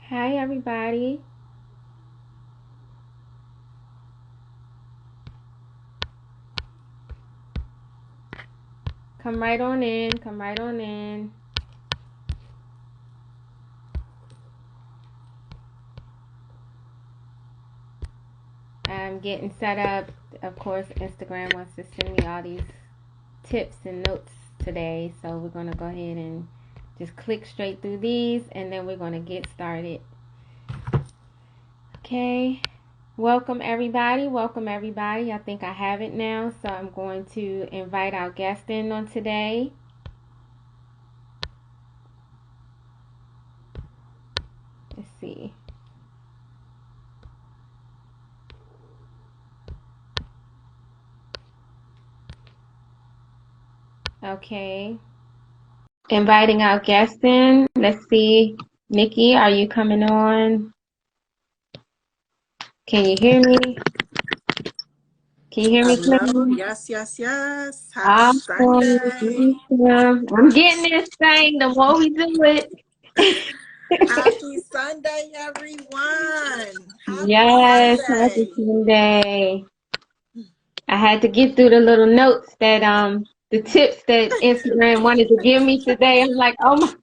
Hi, everybody. Come right on in. Come right on in. I'm getting set up. Of course, Instagram wants to send me all these tips and notes today. So we're going to go ahead and just click straight through these and then we're going to get started. Okay. Welcome, everybody. Welcome, everybody. I think I have it now. So I'm going to invite our guest in on today. Let's see. Okay. Inviting our guest in. Let's see. Nikki, are you coming on? Can you hear me? Can you hear me Hello. clearly? Yes. Happy Awesome. Sunday. I'm getting this thing the more we do it. Happy Sunday, everyone. Happy Yes, happy Sunday. Sunday. I had to get through the little notes that the tips that Instagram wanted to give me today. I'm like, oh my.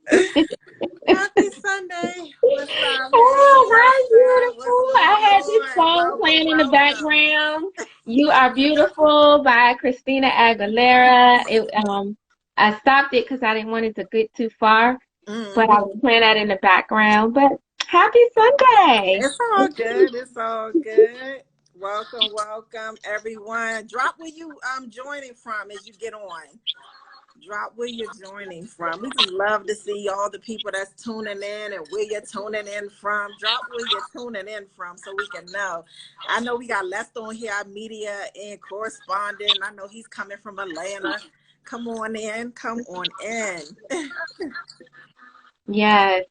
Happy Sunday. What's up? Hey, Oh, hi, Lester. What's beautiful. I going had this on? song playing in the Welcome. background. You Are Beautiful by Christina Aguilera. I stopped it because I didn't want it to get too far, but I Mhm. was playing that in the background. But happy Sunday. It's all good. It's all good. Welcome, everyone. Drop where you joining from as you get on. Drop where you're joining from. We just love to see all the people that's tuning in and where you're tuning in from. Drop where you're tuning in from so we can know. I know we got Lester on here, our media and correspondent. I know he's coming from Atlanta. Come on in. Come on in. Yes.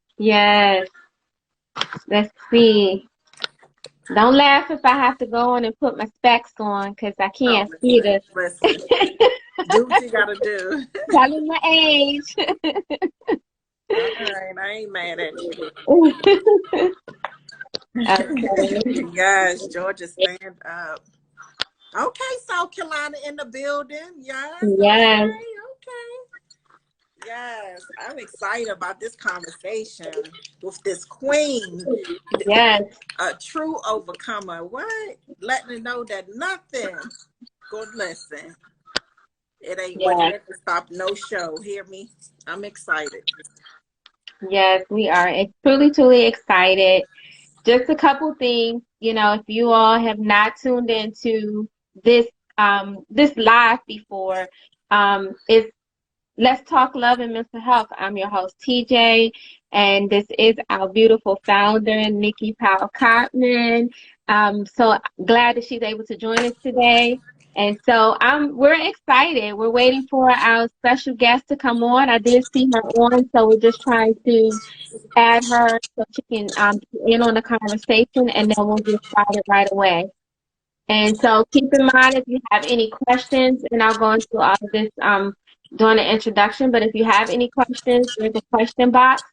Let's see. Don't laugh if I have to go on and put my specs on because I Oh, can't see this. listen. Do what you gotta do. Telling my age. All right, I ain't mad at you. Okay. Yes, Georgia, stand up. Okay, South Carolina in the building. Yes, Yes. okay. Yes, I'm excited about this conversation with this queen, Yes. a true overcomer. What? Letting her know that nothing, go listen, it ain't what Yes. had to stop no show. Hear me? I'm excited. Yes, we are truly excited. Just a couple things, if you all have not tuned into this this live before, it's Let's Talk Love and Mental Health. I'm your host, TJ, and this is our beautiful founder, Nikki Powell Cotman. So glad that she's able to join us today. And so we're excited. We're waiting for our special guest to come on. I did see her on, so we're just trying to add her so she can be in on the conversation, and then we'll get started right away. And so keep in mind if you have any questions, and I'll go into all of this during the introduction, but if you have any questions, there's a question box.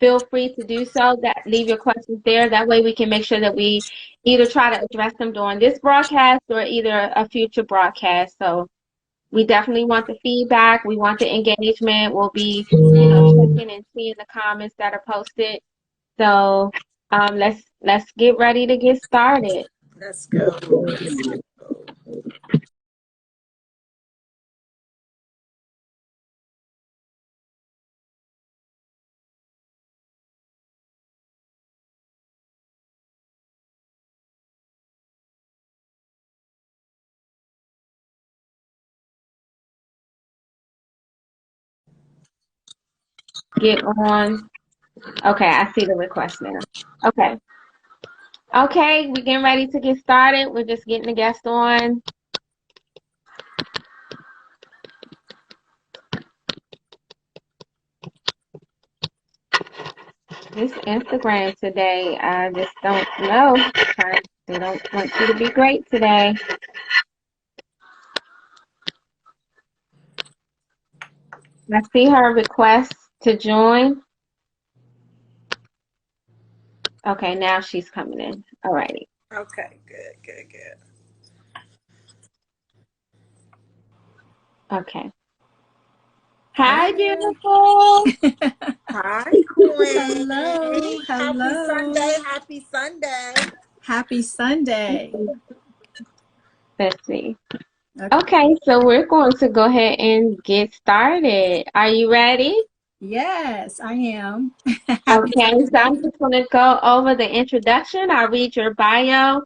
Feel free to do so. Leave your questions there. That way we can make sure that we either try to address them during this broadcast or either a future broadcast. So we definitely want the feedback. We want the engagement. We'll be, checking and seeing the comments that are posted. So let's get ready to get started. Let's go. Let's go. Get on. Okay, I see the request now. Okay. Okay, we're getting ready to get started. We're just getting the guest on. This Instagram today, I just don't know. They don't want you to be great today. I see her request to join. Okay, now she's coming in. All righty. Okay, good, good, good. Okay. Hi, Hey. beautiful. Hi, Queen. Hello, Happy hello. Sunday. Happy Sunday. Happy Sunday. Let's see. Okay. Okay, so we're going to go ahead and get started. Are you ready? Yes, I am. Happy Okay, so Sunday. I'm just going to go over the introduction. I'll read your bio,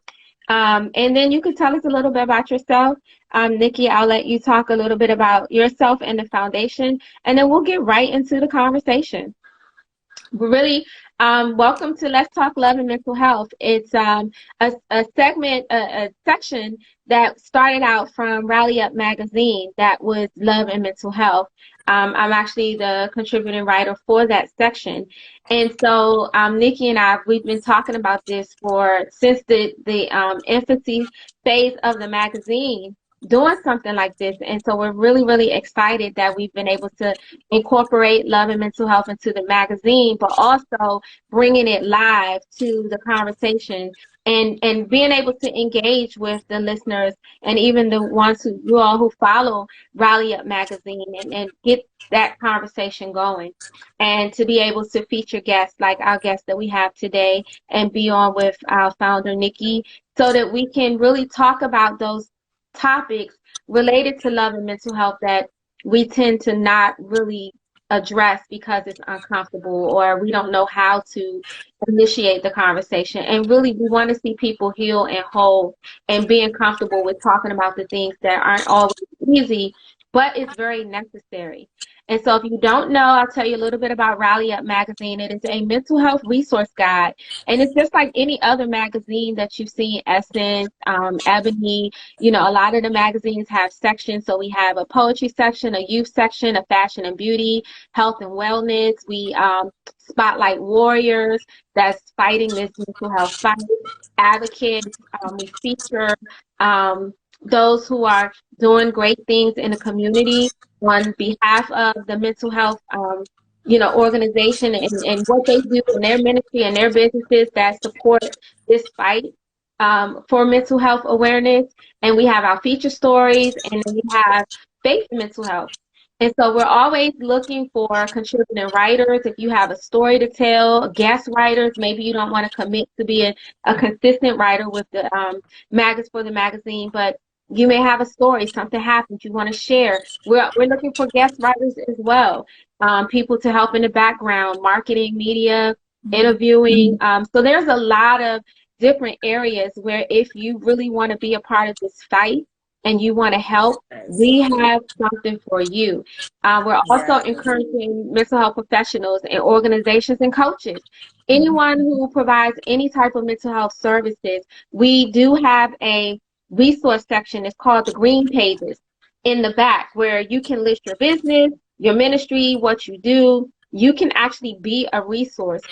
and then you can tell us a little bit about yourself. Nikki, I'll let you talk a little bit about yourself and the foundation, and then we'll get right into the conversation. Really, welcome to Let's Talk Love and Mental Health. It's a segment, a section that started out from Rally Up magazine that was love and mental health. I'm actually the contributing writer for that section. And so Nikki and we've been talking about this for since the infancy phase of the magazine, doing something like this. And so we're really, really excited that we've been able to incorporate love and mental health into the magazine, but also bringing it live to the conversation and being able to engage with the listeners and even the ones who you all who follow Rally Up magazine and get that conversation going. And to be able to feature guests like our guest that we have today and be on with our founder, Nikki, so that we can really talk about those topics related to love and mental health that we tend to not really address because it's uncomfortable or we don't know how to initiate the conversation. And really, we want to see people heal and whole and being comfortable with talking about the things that aren't always easy, but it's very necessary. And so, if you don't know, I'll tell you a little bit about Rally Up Magazine. It is a mental health resource guide, and it's just like any other magazine that you've seen, Essence, Ebony. You know, a lot of the magazines have sections. So we have a poetry section, a youth section, a fashion and beauty, health and wellness. We spotlight warriors that's fighting this mental health fight, advocates. We feature those who are doing great things in the community on behalf of the mental health, organization and what they do in their ministry and their businesses that support this fight for mental health awareness. And we have our feature stories, and then we have faith in mental health. And so we're always looking for contributing writers. If you have a story to tell, guest writers, maybe you don't want to commit to be a consistent writer with the for the magazine, but you may have a story, something happened you want to share. We're looking for guest writers as well, people to help in the background, marketing, media, interviewing. So there's a lot of different areas where if you really want to be a part of this fight and you want to help, Yes. we have something for you. We're also Yes. encouraging mental health professionals and organizations and coaches. Anyone who provides any type of mental health services, we do have a resource section. It's called the Green Pages in the back where you can list your business, your ministry, what you do. You can actually be a resource.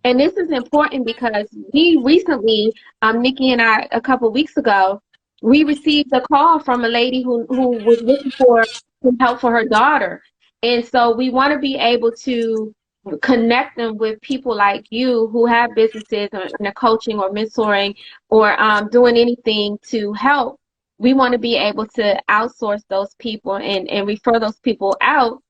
And this is important because we recently, Nikki and I, a couple of weeks ago, we received a call from a lady who was looking for some help for her daughter. And so we want to be able to connect them with people like you who have businesses or in a coaching or mentoring or doing anything to help. We want to be able to outsource those people and refer those people out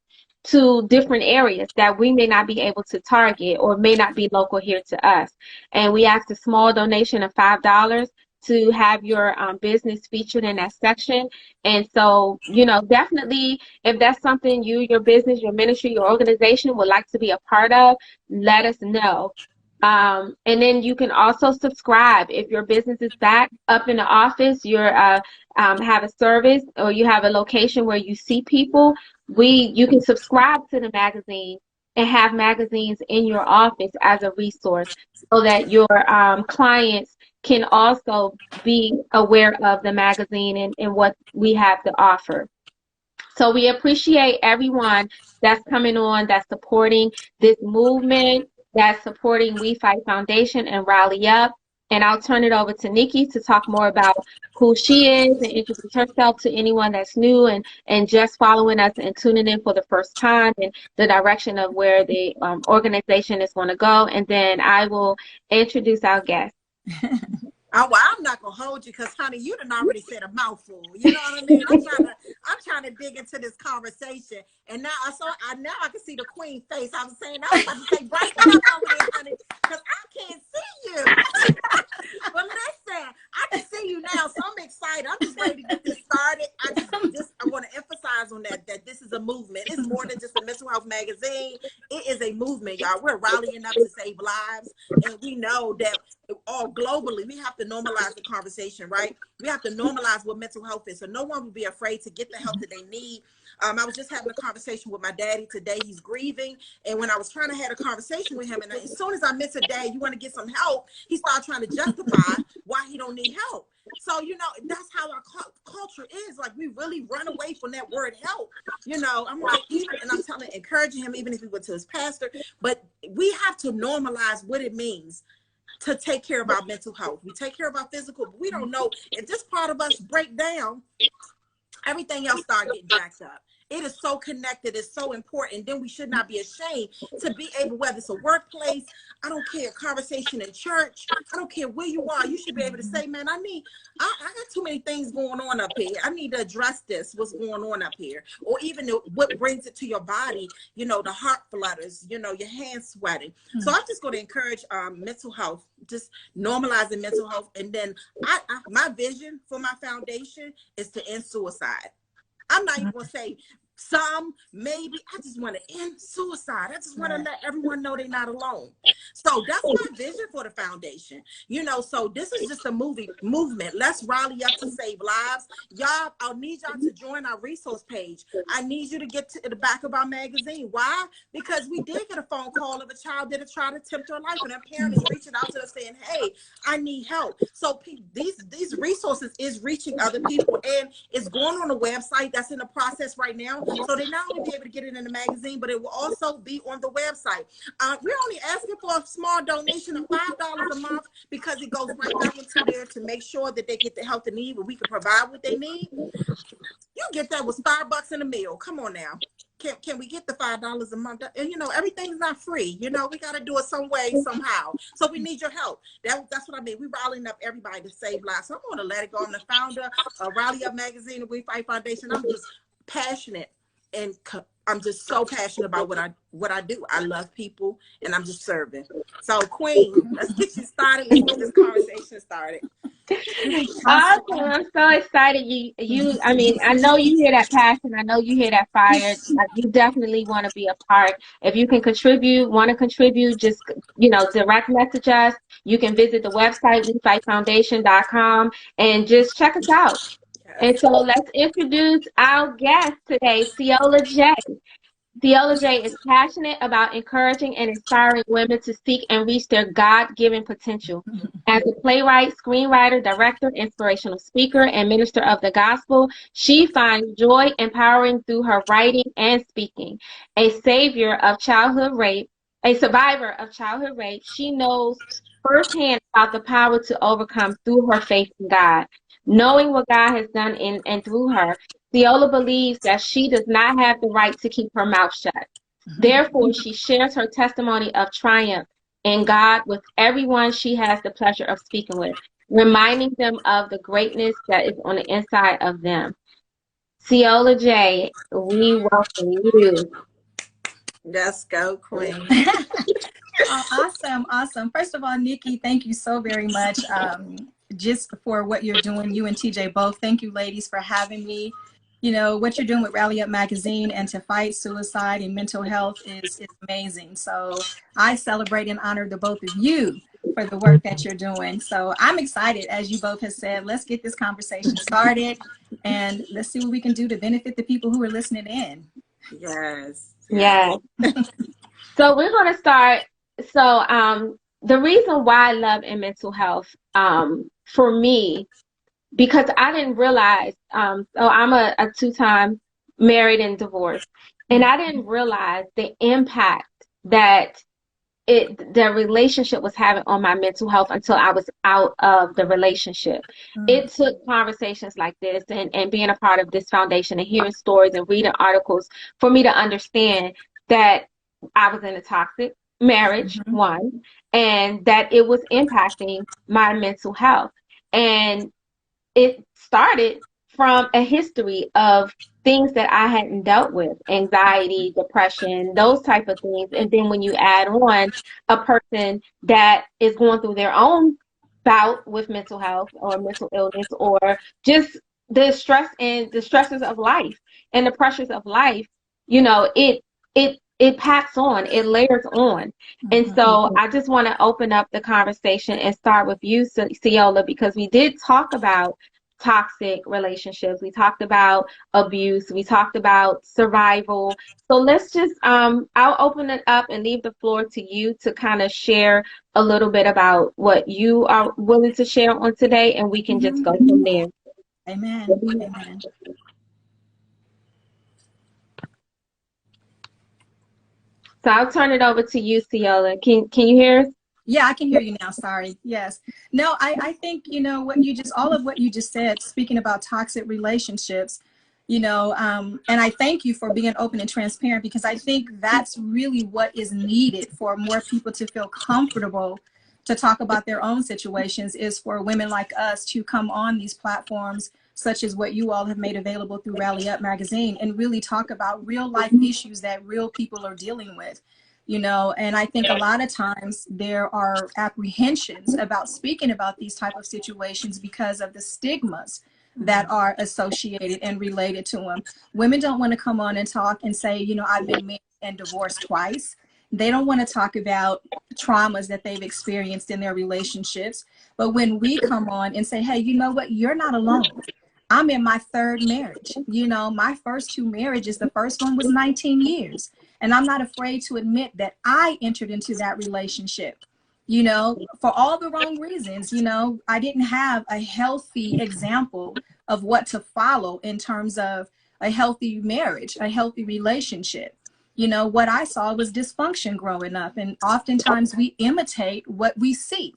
to different areas that we may not be able to target or may not be local here to us. And we ask a small donation of $5 to have your business featured in that section. And so, definitely if that's something you, your business, your ministry, your organization would like to be a part of, let us know. And then you can also subscribe if your business is back up in the office, you're have a service or you have a location where you see people. You can subscribe to the magazine and have magazines in your office as a resource so that your clients can also be aware of the magazine and what we have to offer. So we appreciate everyone that's coming on, that's supporting this movement, that's supporting We Fight Foundation and Rally Up. And I'll turn it over to Nikki to talk more about who she is and introduce herself to anyone that's new and just following us and tuning in for the first time, and the direction of where the organization is going to go. And then I will introduce our guest. Oh, well, I'm not gonna hold you because, honey, you done already said a mouthful. You know what I mean? I'm trying to dig into this conversation, and now I can see the queen face. I was about to say, brighten up over there, honey, because I can't see you. But listen, I can see you now, so I'm excited. I'm just ready to get this started. I want to emphasize on that this is a movement. It's more than just a mental health magazine. It is a movement, y'all. We're rallying up to save lives, and we know that all globally, we have to normalize the conversation, right? We have to normalize what mental health is, so no one will be afraid to get the help that they need. I was just having a conversation with my daddy today. He's grieving, and when I was trying to have a conversation with him, and as soon as I mentioned, Dad, you want to get some help, he started trying to justify why he don't need help. So, that's how our culture is. Like, we really run away from that word help. I'm like, and I'm encouraging him, even if he went to his pastor, but we have to normalize what it means to take care of our mental health. We take care of our physical, but we don't know if this part of us break down, everything else start getting jacked up. It is so connected. It's so important. Then we should not be ashamed to be able, whether it's a workplace, I don't care, conversation in church, I don't care where you are, you should be able to say, man, I got too many things going on up here. I need to address this, what's going on up here. Or even what brings it to your body, the heart flutters, your hands sweating. So I'm just going to encourage mental health, just normalizing mental health. And then my vision for my foundation is to end suicide. I'm not even going to say some, maybe. I just want to end suicide. I just want to let everyone know they're not alone. So that's my vision for the foundation. So this is just a movement. Let's rally up to save lives. Y'all, I'll need y'all to join our resource page. I need you to get to the back of our magazine. Why? Because we did get a phone call of a child that had tried to tempt her life, and her parent is reaching out to us saying, hey, I need help. So these resources is reaching other people, and it's going on a website that's in the process right now. So they not only be able to get it in the magazine, but it will also be on the website. We're only asking for a small donation of $5 a month because it goes right back into there to make sure that they get the help they need, but we can provide what they need. You get that with $5 in a meal. Come on now. Can we get the $5 a month? And everything's not free. We got to do it some way, somehow. So we need your help. That's what I mean. We're rallying up everybody to save lives. So I'm going to let it go. I'm the founder of Rally Up Magazine and We Fight Foundation. I'm just passionate, and I'm just so passionate about what I do. I love people, and I'm just serving. So, Queen, let's get you started. Let's get this conversation started. Awesome. I'm so excited. I know you hear that passion. I know you hear that fire. You definitely want to be a part. If you can want to contribute, just, direct message us. You can visit the website, wefightfoundation.com, and just check us out. And so let's introduce our guest today, Ceola J. Ceola J is passionate about encouraging and inspiring women to seek and reach their God-given potential. As a playwright, screenwriter, director, inspirational speaker, and minister of the gospel, she finds joy empowering through her writing and speaking. A survivor of childhood rape, she knows firsthand about the power to overcome through her faith in God. Knowing what God has done in and through her, Ceola believes that she does not have the right to keep her mouth shut. Therefore, she shares her testimony of triumph in God with everyone she has the pleasure of speaking with, reminding them of the greatness that is on the inside of them. Ceola J, we welcome you. Let's go, Queen. Oh, awesome. First of all, Nikki, thank you so very much just for what you're doing. You and TJ both. Thank you, ladies, for having me. What you're doing with Rally Up Magazine and to fight suicide and mental health is amazing. So I celebrate and honor the both of you for the work that you're doing. So I'm excited, as you both have said. Let's get this conversation started, and let's see what we can do to benefit the people who are listening in. Yes. So we're going to start. So the reason why I love and mental health, for me, because I didn't realize, so I'm a two-time married and divorced, and I didn't realize the impact that the relationship was having on my mental health until I was out of the relationship. It took conversations like this and being a part of this foundation and hearing stories and reading articles for me to understand that I was in a toxic marriage, one, and that it was impacting my mental health. And it started from a history of things that I hadn't dealt with, anxiety, depression, those type of things. And then when you add on a person that is going through their own bout with mental health or mental illness, or just the stress and the stresses of life and the pressures of life, you know, it packs on, it layers on. And so I just want to open up the conversation and start with you, Ceola, because we did talk about toxic relationships. We talked about abuse. We talked about survival. So let's just, I'll open it up and leave the floor to you to kind of share a little bit about what you are willing to share on today, and we can just go from there. Amen. Amen. So I'll turn it over to you, Ceola. Can you hear us? Yeah, I can hear you now. Sorry. Yes. No, I think, you know, all of what you just said, speaking about toxic relationships, you know, and I thank you for being open and transparent, because I think that's really what is needed for more people to feel comfortable to talk about their own situations, is for women like us to come on these platforms, such as what you all have made available through Rally Up magazine, and really talk about real life issues that real people are dealing with. You know, and I think a lot of times there are apprehensions about speaking about these type of situations because of the stigmas that are associated and related to them. Women don't want to come on and talk and say, you know, I've been married and divorced twice. They don't want to talk about traumas that they've experienced in their relationships. But when we come on and say, hey, you know what, you're not alone. I'm in my third marriage. You know, my first two marriages, the first one was 19 years. And I'm not afraid to admit that I entered into that relationship, you know, for all the wrong reasons. You know, I didn't have a healthy example of what to follow in terms of a healthy marriage, a healthy relationship. You know, what I saw was dysfunction growing up. And oftentimes we imitate what we see,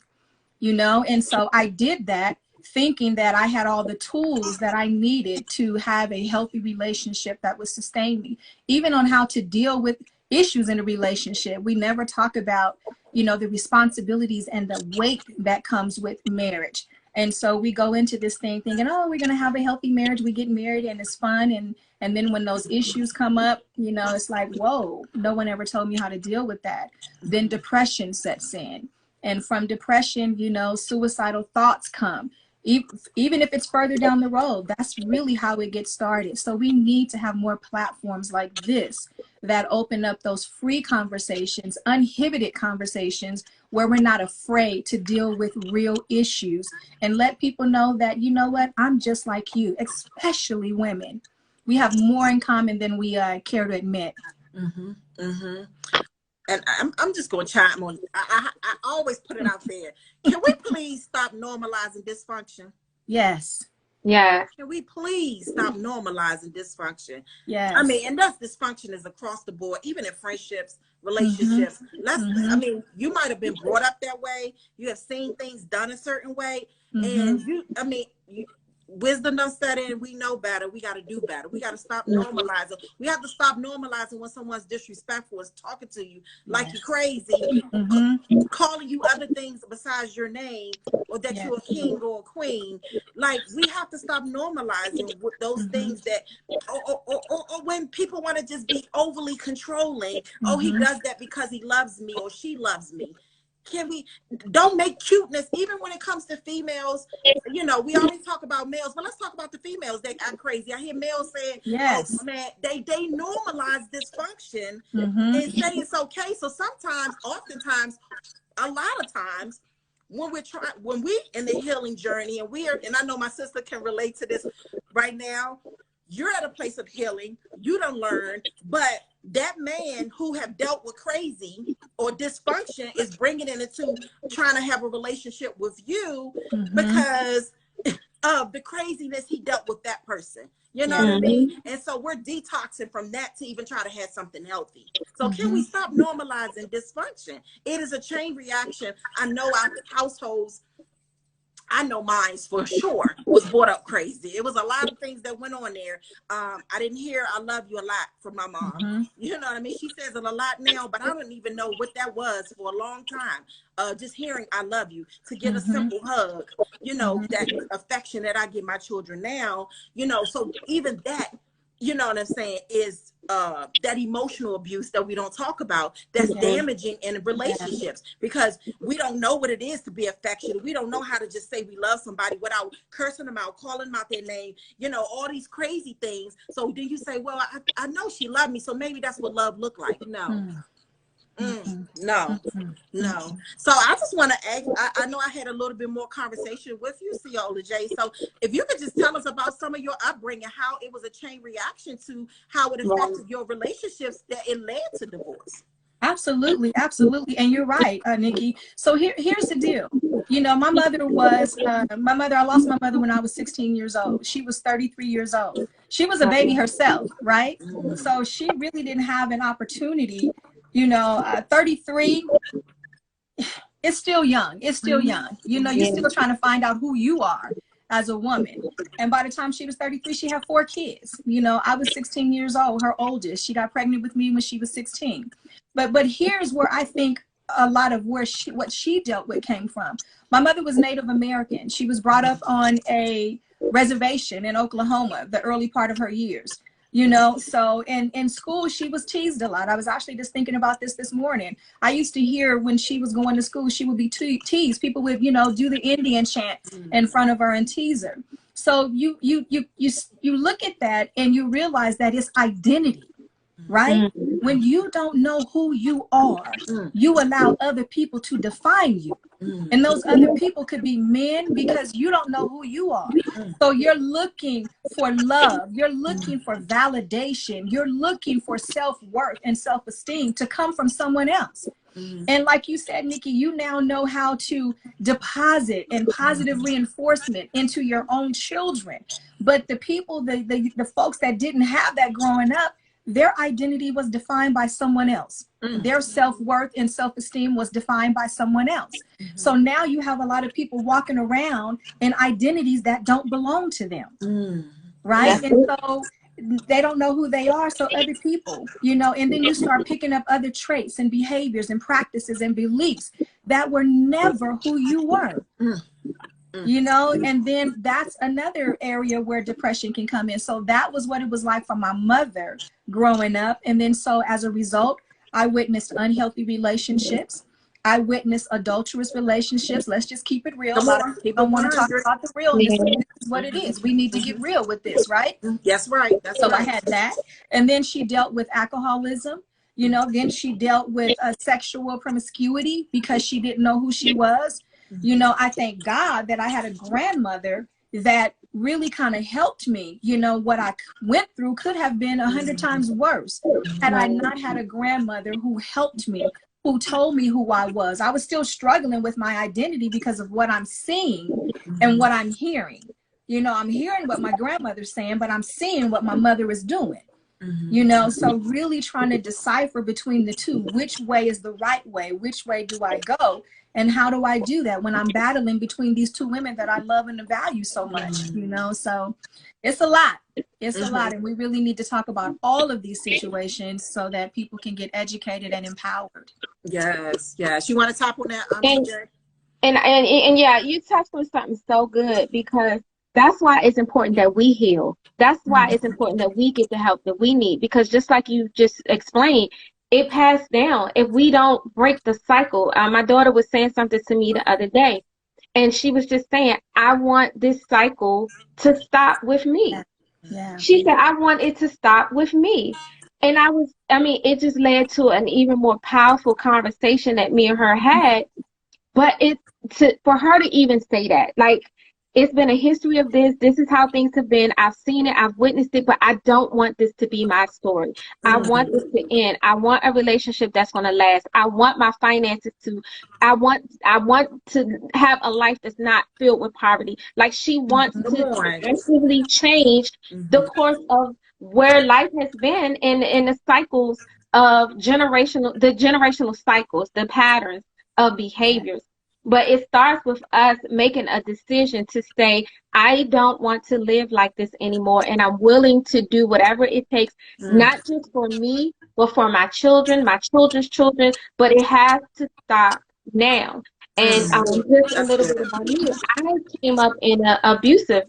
you know, and so I did that, thinking that I had all the tools that I needed to have a healthy relationship that would sustain me, even on how to deal with issues in a relationship. We never talk about, you know, the responsibilities and the weight that comes with marriage. And so we go into this thing thinking, oh, we're going to have a healthy marriage. We get married and it's fun. And then when those issues come up, you know, it's like, whoa, no one ever told me how to deal with that. Then depression sets in. And from depression, you know, suicidal thoughts come. Even if it's further down the road, that's really how it gets started. So we need to have more platforms like this that open up those free conversations, uninhibited conversations, where we're not afraid to deal with real issues, and let people know that, you know what, I'm just like you, especially women. We have more in common than we care to admit. And I'm just going to chime on. I always put it out there. Can we please stop normalizing dysfunction? Yes. Yeah. Can we please stop normalizing dysfunction? Yes. I mean, and that's dysfunction is across the board, even in friendships, relationships. I mean, you might have been brought up that way. You have seen things done a certain way. And wisdom done set in. We know better. We got to do better. We got to stop normalizing. We have to stop normalizing when someone's disrespectful, is talking to you like you're crazy, calling you other things besides your name, or that you're a king or a queen. Like, we have to stop normalizing with those things that, or when people want to just be overly controlling. Oh, he does that because he loves me or she loves me. Can we don't make cuteness, even when it comes to females? You know, we always talk about males, but let's talk about the females. They act crazy. I hear males saying, oh man, they normalize dysfunction and say it's okay. So sometimes, oftentimes, a lot of times, when we in the healing journey, and I know my sister can relate to this right now, you're at a place of healing, you done learned, but that man who have dealt with crazy or dysfunction is bringing it into trying to have a relationship with you because of the craziness he dealt with that person. You know Yeah. what I mean? And so we're detoxing from that to even try to have something healthy. So can we stop normalizing dysfunction? It is a chain reaction. I know our households, I know mine's for sure, was brought up crazy. It was a lot of things that went on there. I didn't hear "I love you" a lot from my mom. You know what I mean? She says it a lot now, but I don't even know what that was for a long time. Just hearing "I love you," to get a simple hug, you know, that affection that I give my children now, you know, so even that, you know what I'm saying, is that emotional abuse that we don't talk about, that's damaging in relationships, because we don't know what it is to be affectionate. We don't know how to just say we love somebody without cursing them out, calling them out their name, you know, all these crazy things. So then you say, well, I know she loved me, so maybe that's what love looked like. No. No. So I just want to ask, I know I had a little bit more conversation with you, Ceola J. So if you could just tell us about some of your upbringing, how it was a chain reaction to how it affected your relationships that it led to divorce. Absolutely, absolutely. And you're right, Nikki. So here's the deal. You know, my mother, I lost my mother when I was 16 years old. She was 33 years old. She was a baby herself, right? So she really didn't have an opportunity. You know, 33, it's still young. It's still young. You know, you're still trying to find out who you are as a woman. And by the time she was 33, she had 4 kids. You know, I was 16 years old, her oldest. She got pregnant with me when she was 16. But here's where I think a lot of what she dealt with came from. My mother was Native American. She was brought up on a reservation in Oklahoma, the early part of her years. You know, so in school, she was teased a lot. I was actually just thinking about this morning. I used to hear when she was going to school, she would be teased. People would, you know, do the Indian chant in front of her and tease her. So you look at that and you realize that it's identity, right? When you don't know who you are, you allow other people to define you. And those other people could be men, because you don't know who you are. So you're looking for love. You're looking for validation. You're looking for self-worth and self-esteem to come from someone else. And like you said, Nikki, you now know how to deposit and positive reinforcement into your own children. But the people, the folks that didn't have that growing up, their identity was defined by someone else. Their self-worth and self-esteem was defined by someone else. So now you have a lot of people walking around in identities that don't belong to them. Right? And so they don't know who they are. So other people, you know, and then you start picking up other traits and behaviors and practices and beliefs that were never who you were. You know, and then that's another area where depression can come in. So that was what it was like for my mother growing up. And then so as a result, I witnessed unhealthy relationships. I witnessed adulterous relationships. Let's just keep it real. A lot of people don't want to talk about the realness. This is what it is. We need to get real with this, right? That's right. That's so right. I had that. And then she dealt with alcoholism. You know, then she dealt with sexual promiscuity because she didn't know who she was. You know, I thank God that I had a grandmother that really kind of helped me. You know, what I went through could have been 100 times worse had I not had a grandmother who helped me, who told me who I was. I was still struggling with my identity because of what I'm seeing and what I'm hearing. You know, I'm hearing what my grandmother's saying, but I'm seeing what my mother is doing. You know, so really trying to decipher between the two, which way is the right way, which way do I go? And how do I do that when I'm battling between these two women that I love and value so much, you know? So it's a lot. It's a lot. And we really need to talk about all of these situations so that people can get educated and empowered. Yes, yes. You want to talk on that? And yeah, you touched on something so good, because that's why it's important that we heal. That's why it's important that we get the help that we need, because just like you just explained, it passed down. If we don't break the cycle, my daughter was saying something to me the other day, and she was just saying, I want this cycle to stop with me. She said, I want it to stop with me. And it just led to an even more powerful conversation that me and her had. But for her to even say that, like, it's been a history of this. This is how things have been. I've seen it. I've witnessed it, but I don't want this to be my story. I want this to end. I want a relationship that's going to last. I want my finances to, I want to have a life that's not filled with poverty. Like she wants Come to on. actively change the course of where life has been in the cycles of the generational cycles, the patterns of behaviors. But it starts with us making a decision to say, I don't want to live like this anymore. And I'm willing to do whatever it takes, not just for me, but for my children, my children's children. But it has to stop now. And just a That's little good. bit about me, I came up in an abusive,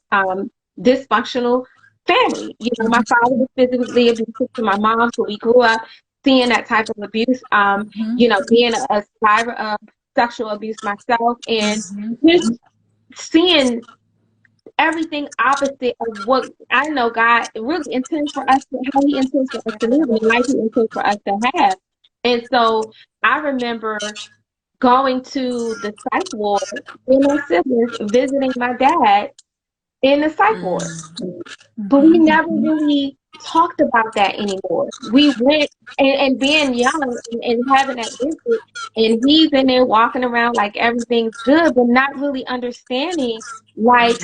dysfunctional family. You know, my father was physically abusive to my mom, so we grew up seeing that type of abuse. You know, being a survivor of sexual abuse myself, and just seeing everything opposite of what I know God really intends for us to, how He intends for us to live, and the life He intends for us to have. And so I remember going to the psych ward with my siblings, visiting my dad in the psych ward. But we never really talked about that anymore. We went and being young and having that visit, and he's in there walking around like everything's good, but not really understanding like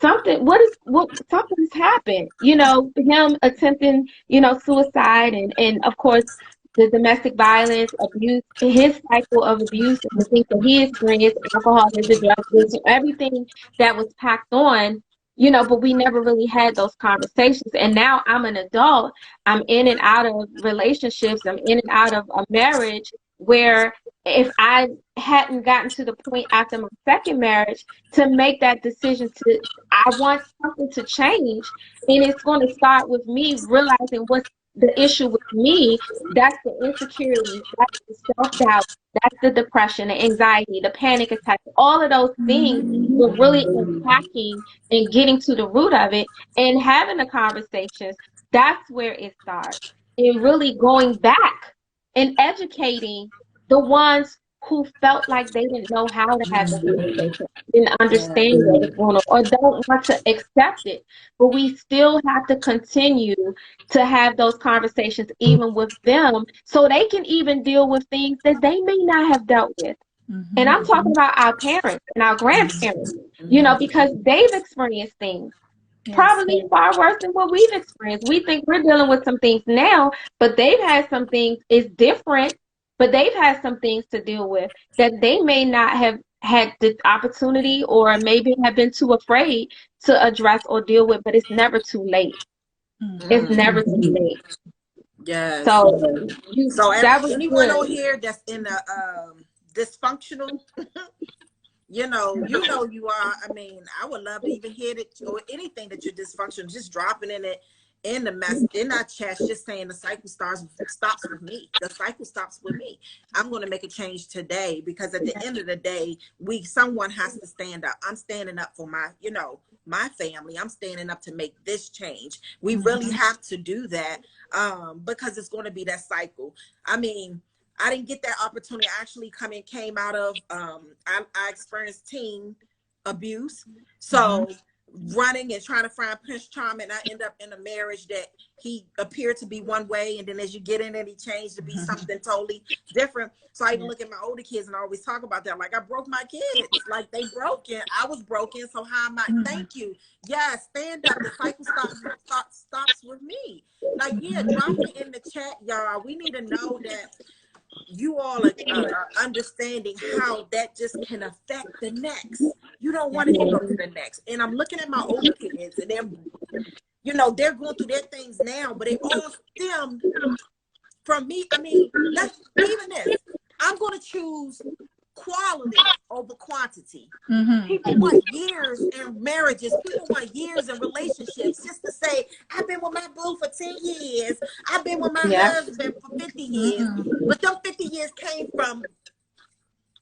something's happened. You know, him attempting, you know, suicide and of course the domestic violence, abuse, his cycle of abuse and the things that he experienced, alcoholism, drug abuse, everything that was packed on, you know, but we never really had those conversations. And now I'm an adult. I'm in and out of relationships. I'm in and out of a marriage where if I hadn't gotten to the point after my second marriage to make that decision to, I want something to change, and it's going to start with me realizing what's the issue with me. That's the insecurity, that's the self-doubt, that's the depression, the anxiety, the panic attacks, all of those things. We're really unpacking and getting to the root of it and having the conversations. That's where it starts. And really going back and educating the ones who felt like they didn't know how to have the conversation, didn't understand what was going on, or don't want to accept it. But we still have to continue to have those conversations even with them so they can even deal with things that they may not have dealt with. And I'm talking about our parents and our grandparents, you know, because they've experienced things probably far worse than what we've experienced. We think we're dealing with some things now, but they've had some things, it's different, but they've had some things to deal with that they may not have had the opportunity or maybe have been too afraid to address or deal with, but it's never too late. It's never too late. Yes. So that was anyone good. on here that's in a dysfunctional, you know you are. I mean, I would love to even hear it or anything that you're dysfunctional, just dropping in the mess in our chest, just saying the cycle stops with me. The cycle stops with me. I'm going to make a change today, because at the end of the day, someone has to stand up. I'm standing up for my family. I'm standing up to make this change. We really have to do that, because it's going to be that cycle. I mean, I didn't get that opportunity. I actually came out of I experienced teen abuse. So running and trying to find Prince Charming, I end up in a marriage that he appeared to be one way, and then as you get in it, he changed to be something totally different. So I even look at my older kids and I always talk about that. Like, I broke my kids, like they broken. I was broken. So how am I? Thank you. Yeah, stand up. The cycle stops with me. Like, yeah, drop it in the chat, y'all. We need to know that you all are understanding how that just can affect the next. You don't want it to go to the next. And I'm looking at my older kids, and they're going through their things now, but it all stemmed from me. I mean, even this. I'm going to choose quality over quantity. People want years in marriages. People want years in relationships just to say, I've been with my boo for 10 years. I've been with my husband for 50 years. But them 50 years came from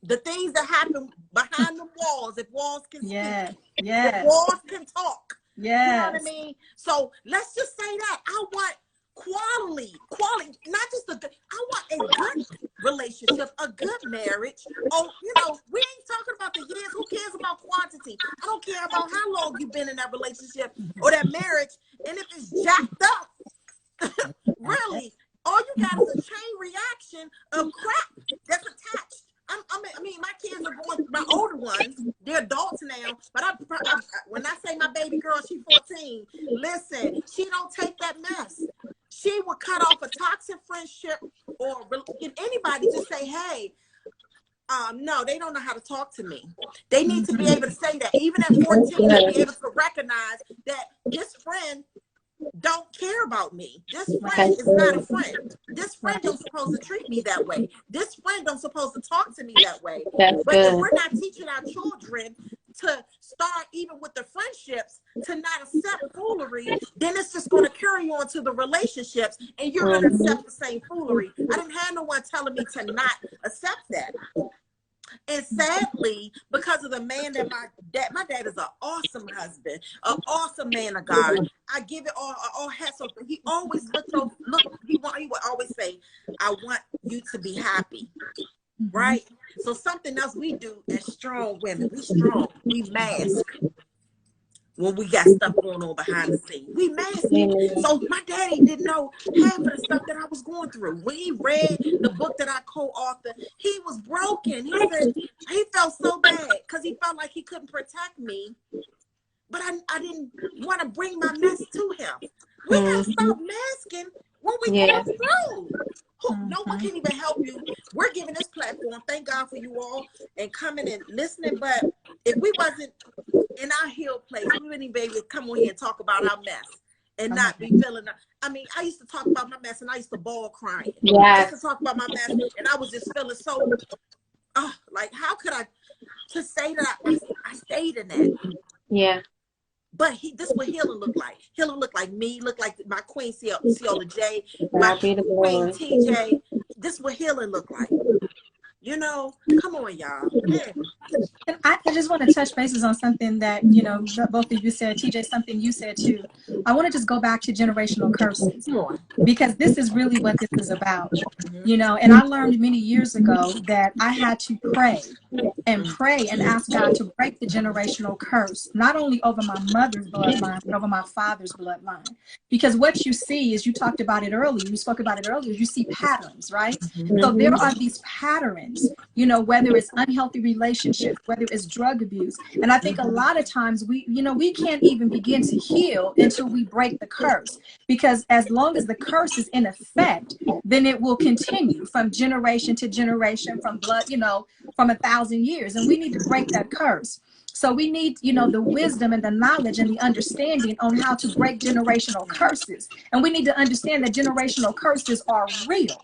the things that happen behind the walls. If walls can speak. If walls can talk. You know what I mean? So let's just say that. I want quality, not just I want a good relationship, a good marriage. Oh, we ain't talking about the years. Who cares about quantity? been in that relationship or that marriage, and if it's jacked up, really, all you got is a chain reaction of crap that's attached. I mean, my kids are going, my older ones, they're adults now, but when I say my baby girl, she's 14, listen, she don't take that mess. She would cut off a toxic friendship or get anybody to say, hey, no, they don't know how to talk to me. They need to be able to say that. Even at 14, they'll be able to recognize that this friend don't care about me. This friend is not a friend. This friend don't supposed to treat me that way. This friend don't supposed to talk to me that way. But if we're not teaching our children to start even with the friendships to not accept foolery, then it's just going to carry on to the relationships, and you're going to accept the same foolery. I didn't have no one telling me to not accept that. And sadly, because of the man that my dad is an awesome husband, an awesome man of God. I give it all hats off. He always he would always say, I want you to be happy. Right? So something else we do as strong women, we strong, we mask when we got stuff going on behind the scenes. We mask it. So my daddy didn't know half of the stuff that I was going through. When he read the book that I co-authored, he was broken. He said he felt so bad because he felt like he couldn't protect me. But I didn't want to bring my mess to him. We got to stop masking what we go through. No one can even help you. We're giving this platform. Thank God for you all and coming and listening. But if we wasn't in our healed place, we wouldn't even be able to come on here and talk about our mess and not be feeling. I mean, I used to talk about my mess and I used to bawl crying. I used to talk about my mess and I was just feeling so, like, how could I to say that I stayed in that? Yeah. But this is what healing look like. Healing look like me, look like my queen Ceola J, my queen TJ. This is what healing look like. You know, come on, y'all. Yeah. And I just want to touch bases on something that, you know, both of you said, TJ, something you said too. I want to just go back to generational curses because this is really what this is about, you know, and I learned many years ago that I had to pray and ask God to break the generational curse, not only over my mother's bloodline, but over my father's bloodline. Because what you see is, you talked about it earlier, you spoke about it earlier, you see patterns, right? So there are these patterns, you know, whether it's unhealthy relationships, whether it's drug abuse. And I think a lot of times we can't even begin to heal until we break the curse, because as long as the curse is in effect, then it will continue from generation to generation, from blood, you know, from 1,000 years. And we need to break that curse. So we need, you know, the wisdom and the knowledge and the understanding on how to break generational curses. And we need to understand that generational curses are real.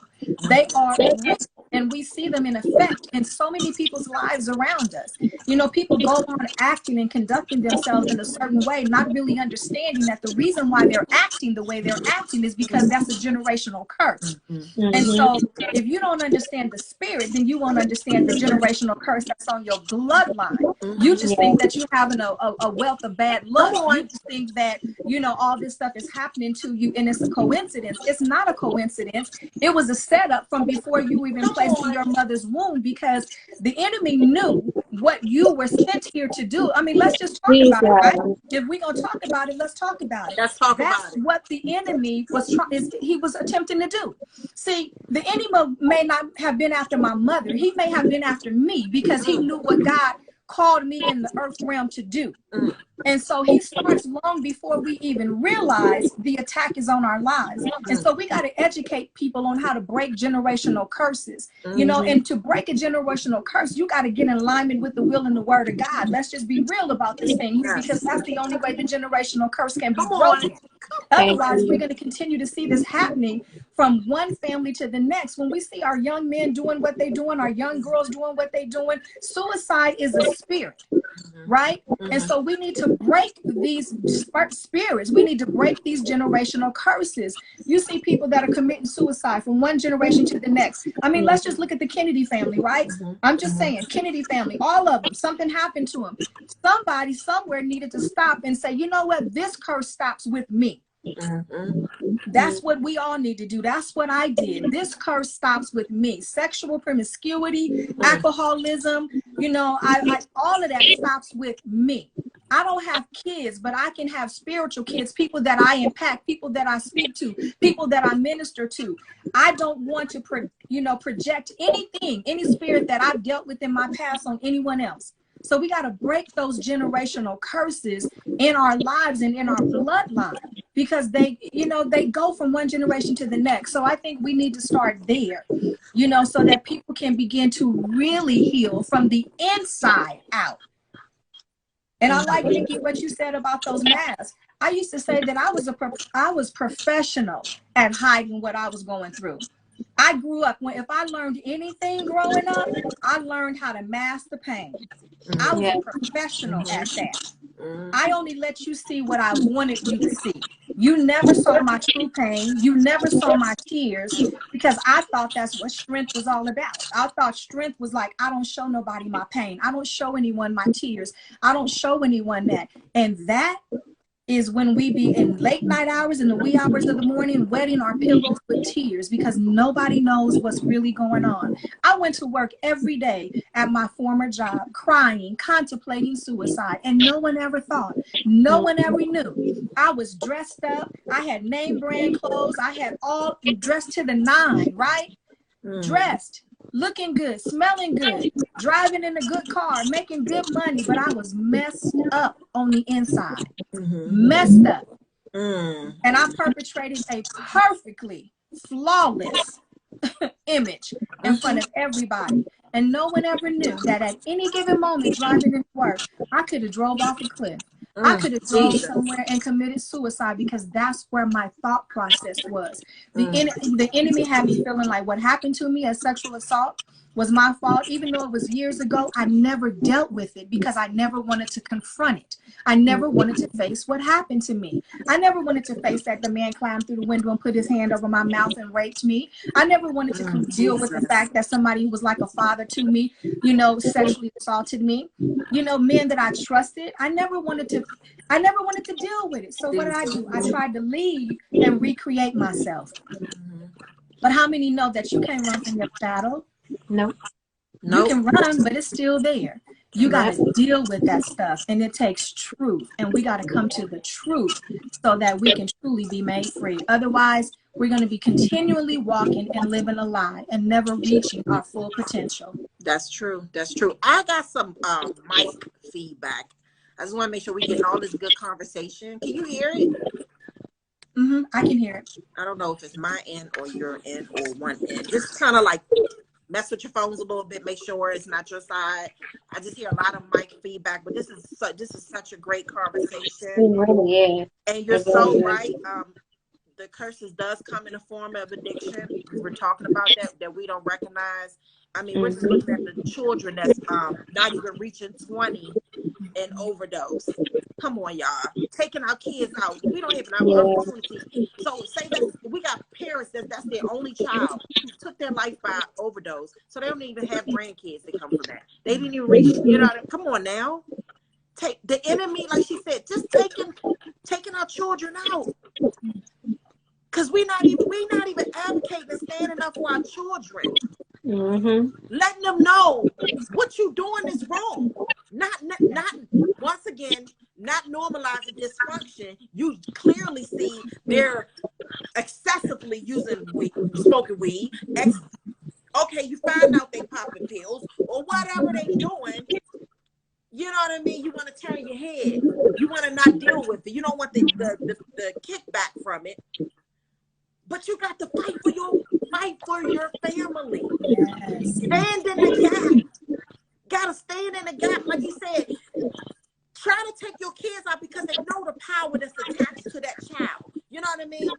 They are real. And we see them in effect in so many people's lives around us. You know, people go on acting and conducting themselves in a certain way, not really understanding that the reason why they're acting the way they're acting is because that's a generational curse. And so if you don't understand the spirit, then you won't understand the generational curse that's on your bloodline. You just think that you're having a wealth of bad luck. You just think that, you know, all this stuff is happening to you and it's a coincidence. It's not a coincidence. It was a setup from before you even placed in your mother's womb, because the enemy knew what you were sent here to do. I mean, let's just talk about it, right? If we're going to talk about it, let's talk about it. Let's talk That's about it. what the enemy was attempting to do. See, the enemy may not have been after my mother. He may have been after me because he knew what God called me in the earth realm to do. And so he starts long before we even realize the attack is on our lives. And so we got to educate people on how to break generational curses, you know, and to break a generational curse, you got to get in alignment with the will and the word of God. Let's just be real about this thing, because that's the only way the generational curse can be broken. Otherwise, we're going to continue to see this happening from one family to the next. When we see our young men doing what they're doing, our young girls doing what they're doing, suicide is a spirit, right? And so we need to break these spirits. We need to break these generational curses. You see people that are committing suicide from one generation to the next. I mean, let's just look at the Kennedy family, right? I'm just saying, Kennedy family, all of them, something happened to them. Somebody somewhere needed to stop and say, you know what, this curse stops with me. That's what we all need to do. That's what I did. This curse stops with me. Sexual promiscuity, alcoholism, you know, I all of that stops with me. I don't have kids, but I can have spiritual kids, people that I impact, people that I speak to, people that I minister to. I don't want to, project anything, any spirit that I've dealt with in my past on anyone else. So we got to break those generational curses in our lives and in our bloodline, because they go from one generation to the next. So I think we need to start there, so that people can begin to really heal from the inside out. And I like, Nikki, what you said about those masks. I used to say that I was professional at hiding what I was going through. I grew up, if I learned anything growing up, I learned how to mask the pain. I was a professional at that. I only let you see what I wanted you to see. You never saw my true pain. You never saw my tears, because I thought that's what strength was all about. I thought strength was like, I don't show nobody my pain. I don't show anyone my tears. I don't show anyone that. And that is when we be in late night hours, in the wee hours of the morning, wetting our pillows with tears, because nobody knows what's really going on. I went to work every day at my former job, crying, contemplating suicide, and no one ever thought. No one ever knew. I was dressed up. I had name brand clothes. I had all dressed to the nine, right? Dressed, looking good, smelling good, driving in a good car, making good money, but I was messed up on the inside. Messed up. And I perpetrated a perfectly flawless image in front of everybody. And no one ever knew that at any given moment driving into work, I could have drove off a cliff. I could have drove somewhere and committed suicide, because that's where my thought process was. The enemy had me feeling like what happened to me as sexual assault was my fault. Even though it was years ago, I never dealt with it because I never wanted to confront it. I never wanted to face what happened to me. I never wanted to face that the man climbed through the window and put his hand over my mouth and raped me. I never wanted to deal with the fact that somebody who was like a father to me, sexually assaulted me. Men that I trusted, I never wanted to deal with it. So what did I do? I tried to leave and recreate myself. But how many know that you can't run from your shadow? No. You can run, but it's still there. You got to deal with that stuff, and it takes truth. And we got to come to the truth so that we can truly be made free. Otherwise, we're going to be continually walking and living a lie and never reaching our full potential. That's true. That's true. I got some mic feedback. I just want to make sure we're getting all this good conversation. Can you hear it? I can hear it. I don't know if it's my end or your end or one end. Just kind of like mess with your phones a little bit, make sure it's not your side. I just hear a lot of mic feedback, but this is such a great conversation. It really is. And you're so right. The curses does come in the form of addiction. We're talking about that we don't recognize. I mean, we're just looking at the children that's not even reaching 20 and overdose. Come on, y'all. Taking our kids out. We don't even have opportunity. So say that we got parents that's their only child who took their life by overdose. So they don't even have grandkids that come from that. They didn't even reach, come on now. Take the enemy, like she said, just taking our children out. Because we're not even advocating and standing up for our children. Letting them know what you're doing is wrong. Not once again, not normalizing dysfunction. You clearly see they're excessively using smoking weed. Okay, you find out they popping pills or whatever they doing. You know what I mean? You want to turn your head. You want to not deal with it. You don't want the kickback from it. But you got to fight for your family. Yes. Stand in the gap. Gotta stand in the gap, like you said. Try to take your kids out because they know the power that's attached to that child. You know what I mean?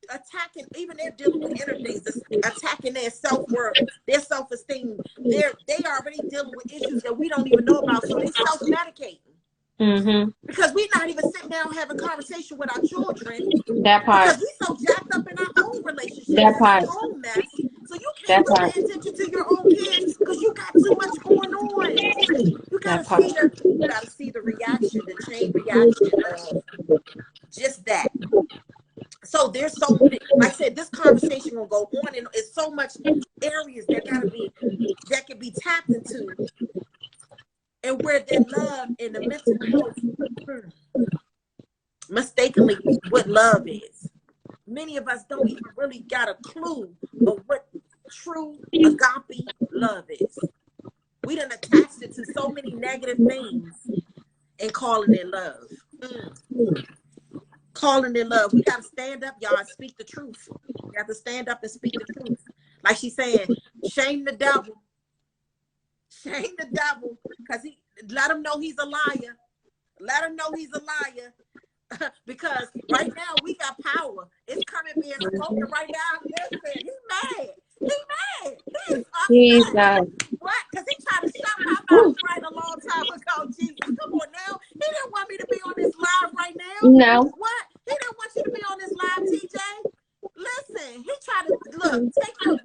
Attacking, even they're dealing with inner things, attacking their self-worth, their self-esteem. They already dealing with issues that we don't even know about, so they self-medicating. Because we're not even sitting down having conversation with our children. That part. Because we're so jacked up in our own relationship, that part. our own mess. So you can't really pay attention to your own kids because you got too much going on. You gotta see the reaction, the chain reaction of just that. So there's so many, like I said, this conversation will go on, and it's so much areas that can be tapped into and where their love and the mental health mistakenly what love is. Many of us don't even really got a clue of what true agape love is. We done attached it to so many negative things and calling it love. Calling it love. We got to stand up, y'all, and speak the truth. We have to stand up and speak the truth. Like she's saying, shame the devil. Shame the devil, because he let him know he's a liar. Let him know he's a liar. Because right now we got power. It's coming being spoken right now. Listen, he's mad. He's mad. He's upset. What? Because he tried to shut my mouth right a long time ago. Jesus, come on now. He didn't want me to be on this live right now. No. What? He didn't want you to be on this live, TJ. Listen, he tried to look, take out,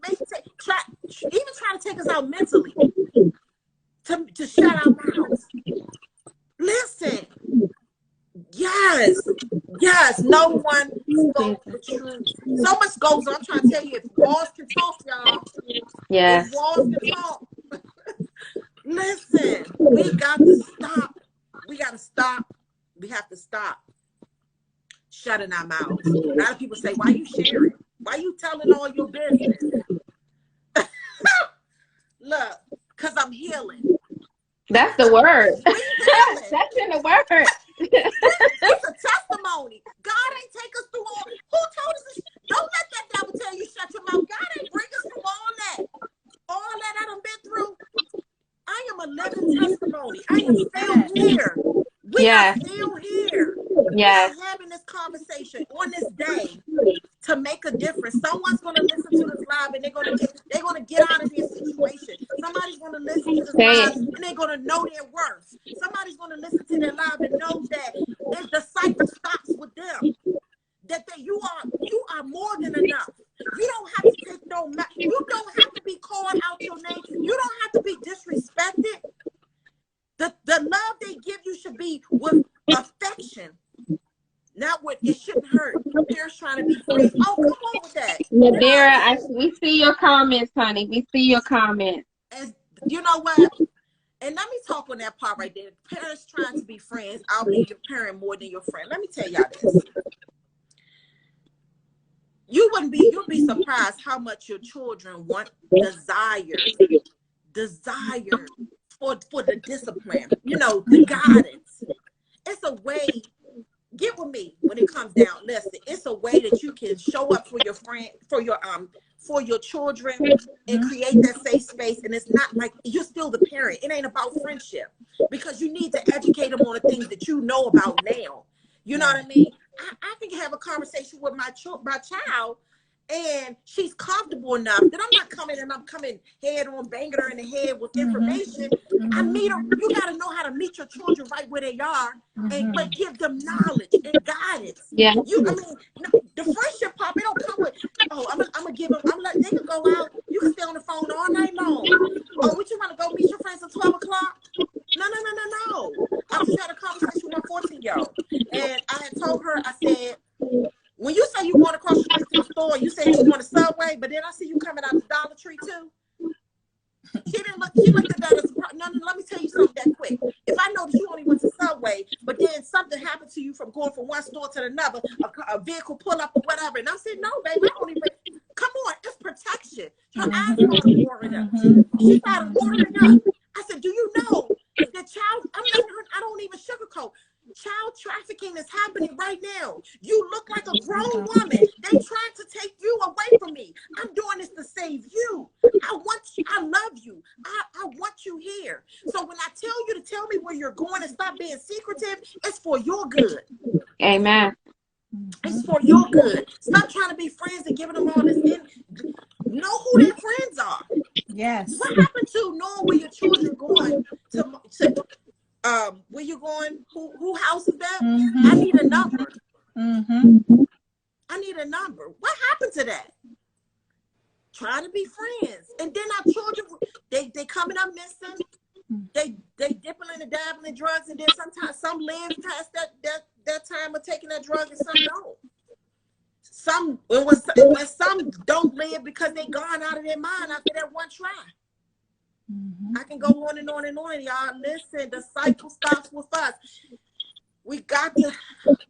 even try to take us out mentally to shut our mouths. Listen. Yes, no one spoke the truth. So much goes on. I'm trying to tell you, if walls can talk, y'all. Yes. If walls can talk. Listen, we got to stop. We got to stop. We have to stop shutting our mouths. A lot of people say, why you sharing? Why you telling all your business? Look, because I'm healing. That's the word. That's in the word. It's a testimony. God ain't take us through all. Who told us this? Don't let that devil tell you shut your mouth. God ain't bring us through all that. All that I done been through. I am a living testimony. I am still here. We are still here. Yes. We are having this conversation on this day to make a difference. Someone's going to listen to this live and they're going to get out of their situation. Somebody's going to listen to this live and they're going to know their worth. Somebody's going to listen to their live and know that if the cycle stops with them, that you are more than enough. You don't have to take no you don't have to be called out your name. You don't have to be disrespected. The love they give you should be with affection. Not what it shouldn't hurt. Parents trying to be friends. Oh, come on with that. Nadira, we see your comments, honey. We see your comments. And you know what? And let me talk on that part right there. Parents trying to be friends. I'll be your parent more than your friend. Let me tell y'all this. You'll be surprised how much your children want, desire for the discipline, the guidance. It's a way. Get with me when it comes down. Listen, it's a way that you can show up for your friend, for your children, and create that safe space. And it's not like you're still the parent. It ain't about friendship, because you need to educate them on the things that you know about now. You know what I mean? I can have a conversation with my child, and she's comfortable enough that I'm coming head on, banging her in the head with information. I meet her. You got to know how to meet your children right where they are, but give them knowledge and guidance. Yeah. The friendship part, it don't come with, I'm gonna give them. They can go out. You can stay on the phone all night long. Oh, what you want to go meet your friends at 12 o'clock? No. I just had a conversation with my 14-year-old, and I had told her, I said, when you say you going across the street to the store, you say you going to Subway, but then I see you coming out the Dollar Tree too. She looked at that as no, let me tell you something that quick. If I know that you only went to Subway, but then something happened to you from going from one store to another, a vehicle pull up or whatever, and I said, no, baby, I don't even, come on, it's protection. Her eyes started watering up. She started watering up. I said, do you know that I don't even sugarcoat. Child trafficking is happening right now. You look like a grown woman. They trying to take you away from me. I'm doing this to save you. I love you. I want you here. So when I tell you to tell me where you're going and stop being secretive, it's for your good. Amen. It's for your good. Stop trying to be friends and giving them all this. Know who their friends are. Yes. What happened to knowing where your children going to where you going? Who house is that? I need a number. I need a number. What happened to that? Trying to be friends, and then our children they coming up missing. They dipping and dabbling in drugs, and then sometimes some live past that time of taking that drug, and some don't. Some don't live because they gone out of their mind after that one try. I can go on and on and on, y'all. Listen, the cycle starts with us. We got to,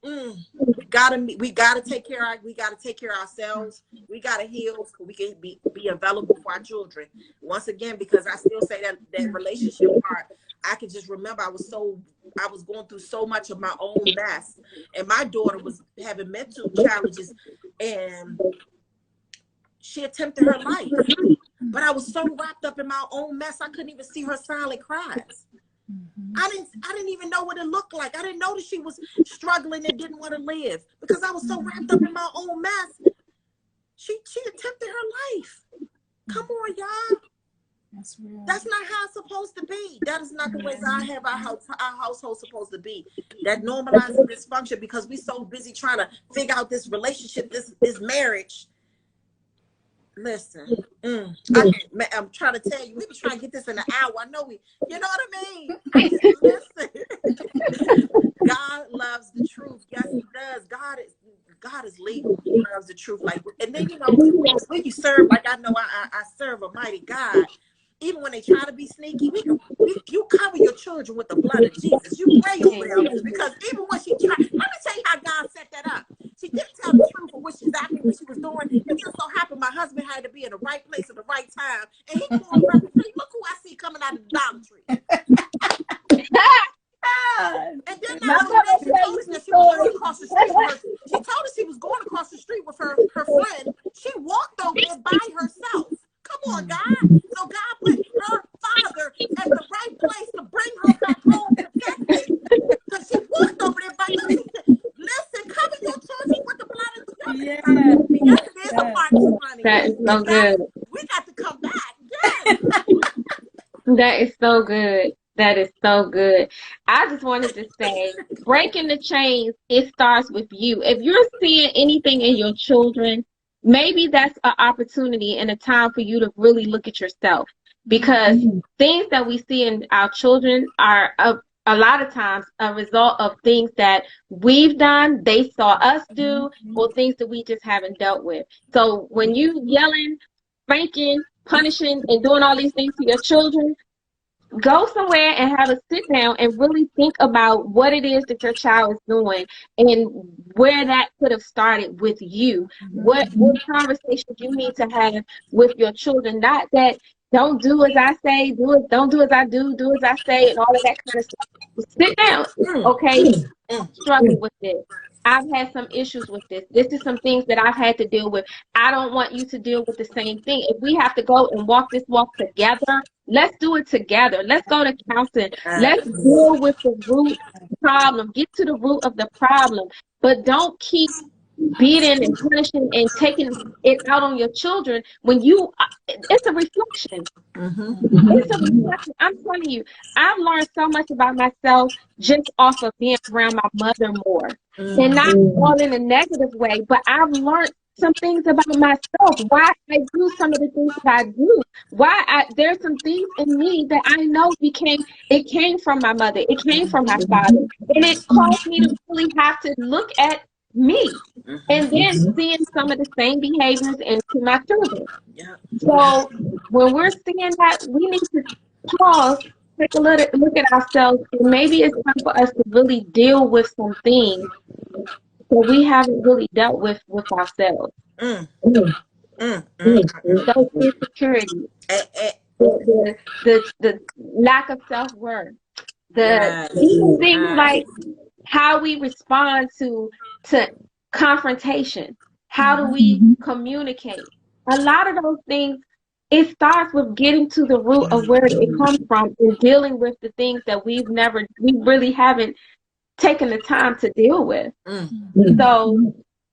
we gotta take care of ourselves. We gotta heal so we can be available for our children. Once again, because I still say that relationship part, I can just remember I was going through so much of my own mess, and my daughter was having mental challenges, and she attempted her life. But I was so wrapped up in my own mess, I couldn't even see her silent cries. I didn't even know what it looked like. I didn't know that she was struggling and didn't want to live because I was so wrapped up in my own mess. She attempted her life. Come on, y'all. That's real. That's not how it's supposed to be. That is not the way I have our household supposed to be. That normalizing dysfunction because we're so busy trying to figure out this relationship, this marriage. Listen, I'm trying to tell you, we be trying to get this in an hour. I know you know what I mean? Listen, God loves the truth. Yes, he does. God is legal. He loves the truth. Like, and then, when you serve, like I know I serve a mighty God. Even when they try to be sneaky, you cover your children with the blood of Jesus. You pray over them because even when she tried, let me tell you how God set that up. She didn't tell the truth of what she was doing. It just so happened my husband had to be in the right place at the right time, and he called her and said, "Look who I see coming out of the Dollar Tree." And then she told us that she was going across the street with her. She told us she was going across the street with her friend. She walked over there by herself. Come on, God. So God put her father at the right place to bring her back home protected. Because she walked over there by herself. Listen, cover your children with the blood of Jesus. Yes, it is a part too, honey. That is so good. We got to come back. Yes. That is so good. That is so good. I just wanted to say, breaking the chains, it starts with you. If you're seeing anything in your children, maybe that's an opportunity and a time for you to really look at yourself, because things that we see in our children are a lot of times a result of things that we've done, they saw us do, or things that we just haven't dealt with. So when you yelling, spanking, punishing, and doing all these things to your children, go somewhere and have a sit down and really think about what it is that your child is doing and where that could have started with you. What conversations you need to have with your children. Not that don't do as I say, don't do as I do as I say, and all of that kind of stuff. Sit down. Okay, I'm struggling with this. I've had some issues with this. This is some things that I've had to deal with. I don't want you to deal with the same thing. If we have to go and walk this walk together, let's do it together. Let's go to counseling. Let's deal with the root problem. Get to the root of the problem. But don't keep beating and punishing and taking it out on your children when it's a reflection. It's a reflection. I'm telling you, I've learned so much about myself just off of being around my mother more. And not all in a negative way, but I've learned some things about myself, why I do some of the things that I do, there's some things in me that I know it came from my mother, it came from my father, and it caused me to really have to look at me and then seeing some of the same behaviors into my children. So when we're seeing that, we need to pause, take a look at ourselves, and maybe it's time for us to really deal with some things that we haven't really dealt with ourselves. Those insecurities, the lack of self-worth, even things like how we respond to confrontation. How do we communicate? A lot of those things, it starts with getting to the root of where it comes from and dealing with the things that we really haven't taken the time to deal with. So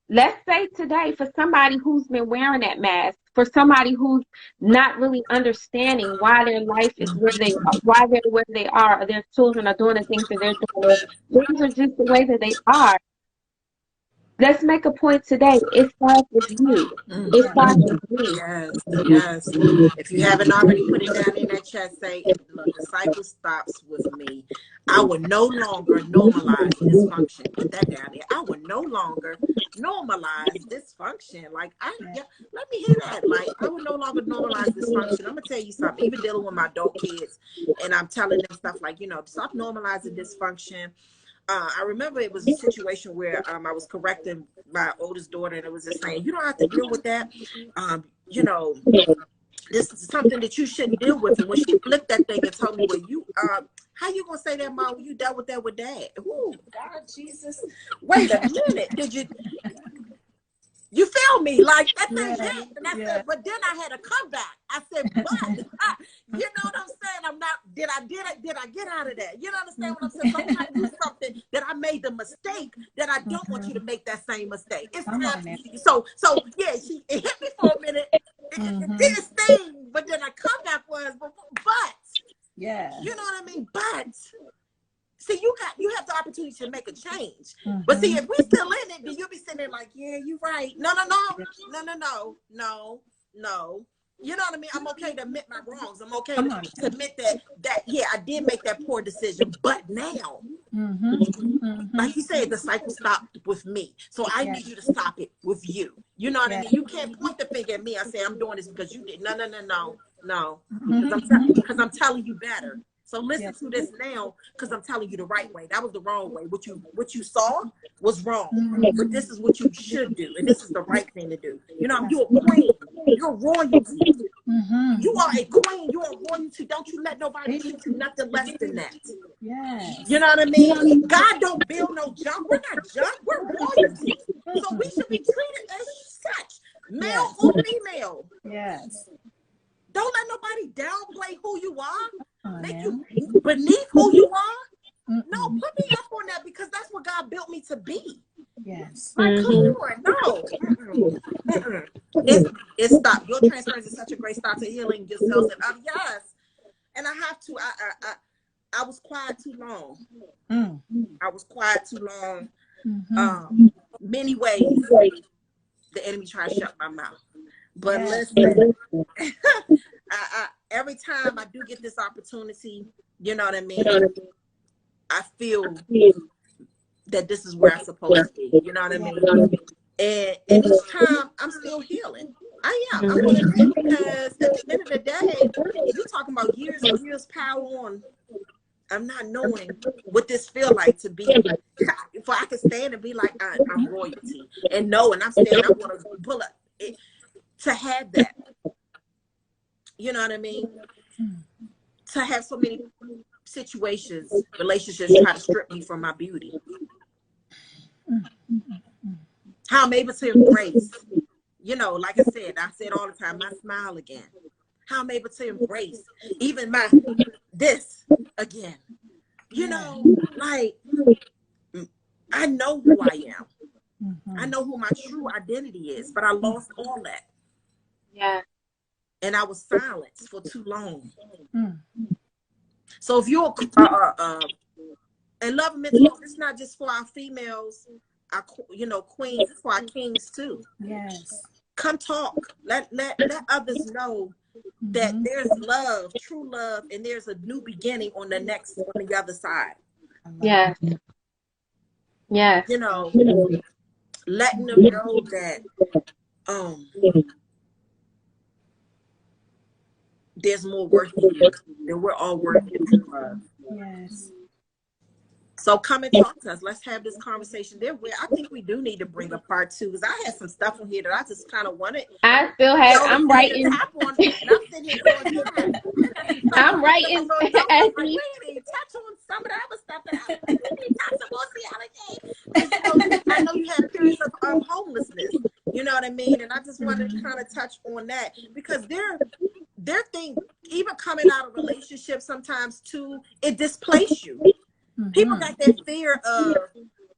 let's say today, for somebody who's been wearing that mask, for somebody who's not really understanding why their life is where they are, why they're where they are, or their children are doing the things that they're doing, things are just the way that they are. let's make a point today. It starts with you. It starts with you. Yes, yes. If you haven't already put it down in that chat, say, look, the cycle stops with me. I will no longer normalize dysfunction. Put that down there. I will no longer normalize dysfunction. Like, yeah, let me hear that. Like, I will no longer normalize dysfunction. I'm gonna tell you something. Even dealing with my adult kids, and I'm telling them stuff like, stop normalizing dysfunction. I remember it was a situation where I was correcting my oldest daughter, and it was just saying, you don't have to deal with that. This is something that you shouldn't deal with. And when she flipped that thing and told me, well, how you gonna say that, Mom? You dealt with that with Dad? Ooh, God, Jesus. Wait a minute. You feel me? Like that thing hit. And I said, but then I had a comeback. I said, but you know what I'm saying? I'm not, did I get out of that? You know understand what I'm saying? So I'm trying to do something that I made the mistake that I don't want you to make that same mistake. It's time. So yeah, it hit me for a minute. It did sting, but then a comeback was, but yeah, you know what I mean? But see, you have the opportunity to make a change. But see, if we're still in it, then you'll be sitting there like, yeah, you're right. No. You know what I mean? I'm okay to admit my wrongs. I'm okay to admit that yeah, I did make that poor decision. But now, like you said, the cycle stopped with me. So I need you to stop it with you. You know what I mean? You can't point the finger at me and say I'm doing this because you did. No. Because I'm telling you better. So listen to this now, because I'm telling you the right way. That was the wrong way. What you saw was wrong. But this is what you should do, and this is the right thing to do. You're a queen. You're royalty. You are a queen. You're a royalty. Don't you let nobody treat you nothing less than that. Yes. You know what I mean? God don't build no junk. We're not junk. We're royalty. So we should be treated as such, male or female. Yes. Don't let nobody downplay who you are, make you beneath who you are. No, put me up on that because that's what God built me to be. Yes. Like, come on, no. It's stopped. Your transference is such a great start to healing yourself. And yes, and I have to. I was quiet too long. I was quiet too long. Many ways the enemy tried to shut my mouth. But listen, every time I do get this opportunity, you know what I mean? I feel that this is where I'm supposed to be. You know what I mean? And each time I'm still healing. I am. I'm going to admit because at the end of the day, you're talking about years and years power on. I'm not knowing what this feel like to be. If I can stand and be like, I'm royalty. And I'm standing, I'm going to pull up. To have that, you know what I mean? To have so many situations, relationships try to strip me from my beauty. How I'm able to embrace, like I said all the time, my smile again. How I'm able to embrace even my this again. Like I know who I am. I know who my true identity is, but I lost all that. Yeah. And I was silenced for too long. So if you're and love and mental health, it's not just for our females, our queens, it's for our kings too. Yes. Come talk. Let others know that there's love, true love, and there's a new beginning on the other side. Yes. Yes. Letting them know that there's more worth in you, that we're all worth in true love. Yes. So come and talk to us. Let's have this conversation. I think we do need to bring a part 2 because I had some stuff in here that I just kind of wanted. I still have. I'm writing. And I'm sitting here going, yeah. I'm writing. We need to touch on some of the other stuff that we need to touch on. I know you had periods of homelessness. You know what I mean? And I just wanted to kind of touch on that because their thing, even coming out of relationships sometimes too, it displaces you. People got that fear of,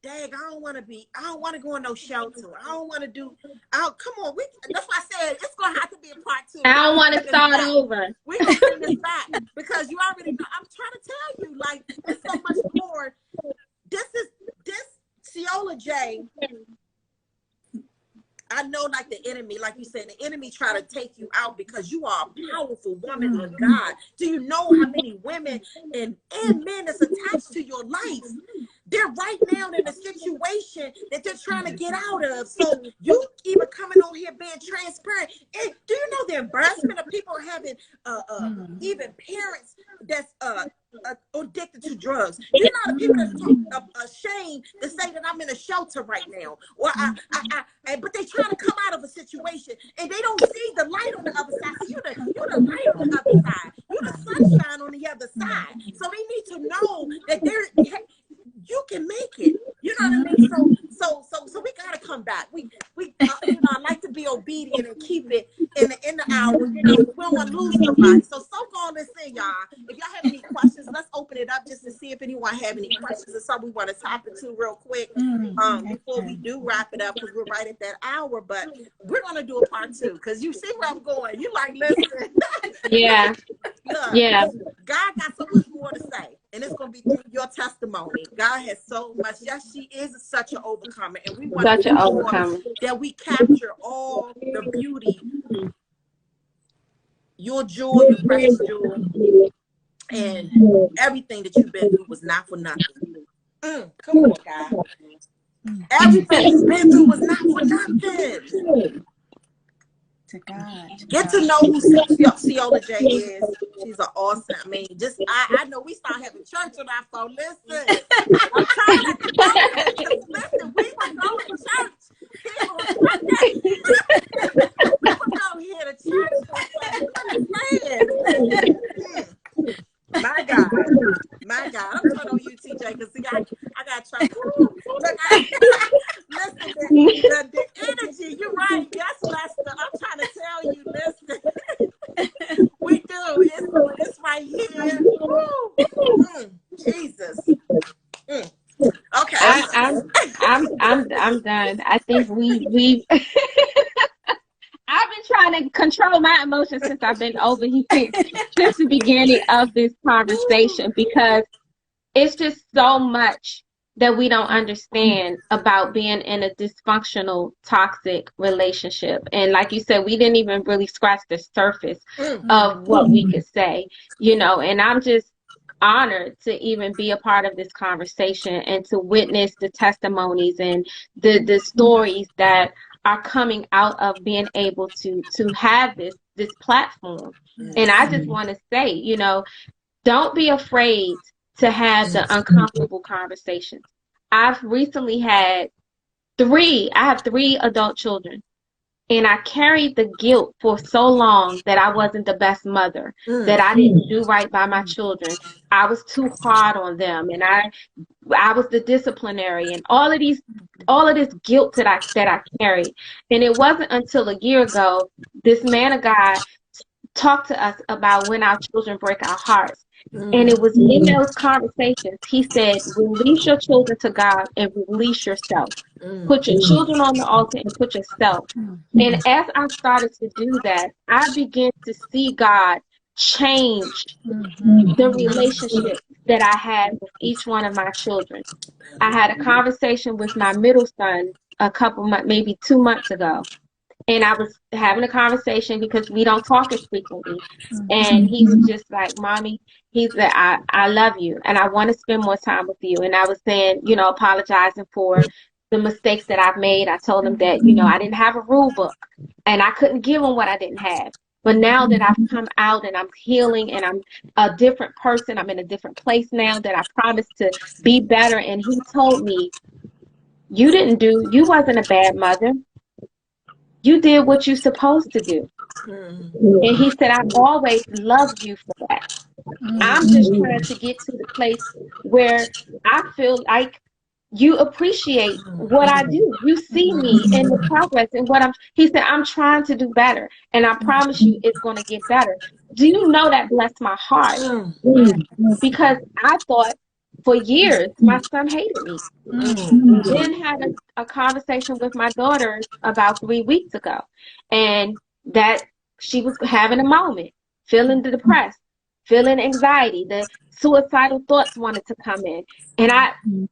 dang, I don't want to go in no shelter. I don't want to come on. That's why I said it's going to have to be a part 2. I don't want to start over. We're going to bring this back because you already know. I'm trying to tell you, like, there's so much more. This Ceola J I know, like the enemy, like you said, the enemy try to take you out because you are a powerful woman of God. Do you know how many women and men that's attached to your life? They're right now in a situation that they're trying to get out of. So you even coming on here being transparent. And do you know the embarrassment of people having even parents that's addicted to drugs? Do you know the people that's ashamed to say that I'm in a shelter right now, or but they trying to come out of a situation and they don't see the light on the other side. So you the light on the other side. You the sunshine on the other side. So they need to know that you can make it. You know what I mean? So we gotta come back. We I like to be obedient and keep it in the hour. We don't want to lose nobody. So soak all this in, y'all. If y'all have any questions, let's open it up just to see if anyone have any questions or something we want to tap into real quick before we do wrap it up, because we're right at that hour. But we're gonna do a part 2 because you see where I'm going. You like listen. Yeah. Look, yeah. God got so much more to say, and it's going to be through your testimony. God has so much. Yes, she is such an overcomer, and we want to make sure that we capture all the beauty, your jewel, your precious jewel, and everything that you've been through was not for nothing. Come on, God. Everything you've been through was not for nothing. To God. Get to know who Ceola J is. She's an awesome. I mean, just I know we start having church on our phone. Listen, I'm trying not to go there because listen, we would go to church here on Sunday. We would go here to church on Sunday. My God. My God. I'm turning on you, TJ, because see, I got to try. Listen, the energy, you're right. Yes, Lester. I'm trying to tell you, listen. We do. It's right here. Jesus. Okay. I'm done. I think we I've been trying to control my emotions since I've been over here, since the beginning of this conversation, because it's just so much that we don't understand about being in a dysfunctional, toxic relationship. And like you said, we didn't even really scratch the surface of what we could say, and I'm just honored to even be a part of this conversation and to witness the testimonies and the stories that are coming out of being able to have this platform. And I just want to say, don't be afraid to have the uncomfortable conversations. I've recently had I have 3 adult children, and I carried the guilt for so long that I wasn't the best mother, that I didn't do right by my children. I was too hard on them, and I was the disciplinary, and all of this guilt that I carried. And it wasn't until a year ago, this man of God talked to us about when our children break our hearts. And it was in those conversations, he said, release your children to God and release yourself. Put your children on the altar and put yourself. And as I started to do that, I began to see God change the relationship that I had with each one of my children. I had a conversation with my middle son a couple months, maybe 2 months ago. And I was having a conversation because we don't talk as frequently. And he was just like, Mommy, he said, I love you and I want to spend more time with you. And I was saying, apologizing for the mistakes that I've made. I told him that, I didn't have a rule book and I couldn't give him what I didn't have. But now that I've come out and I'm healing and I'm a different person, I'm in a different place now, that I promised to be better. And he told me, you wasn't a bad mother. You did what you're supposed to do. And he said, I've always loved you for that. I'm just trying to get to the place where I feel like you appreciate what I do. You see me in the progress and he said, I'm trying to do better. And I promise you it's going to get better. Do you know that blessed my heart? Because I thought for years my son hated me. Then had a conversation with my daughter about 3 weeks ago, and that she was having a moment, feeling depressed. feeling anxiety, the suicidal thoughts wanted to come in. And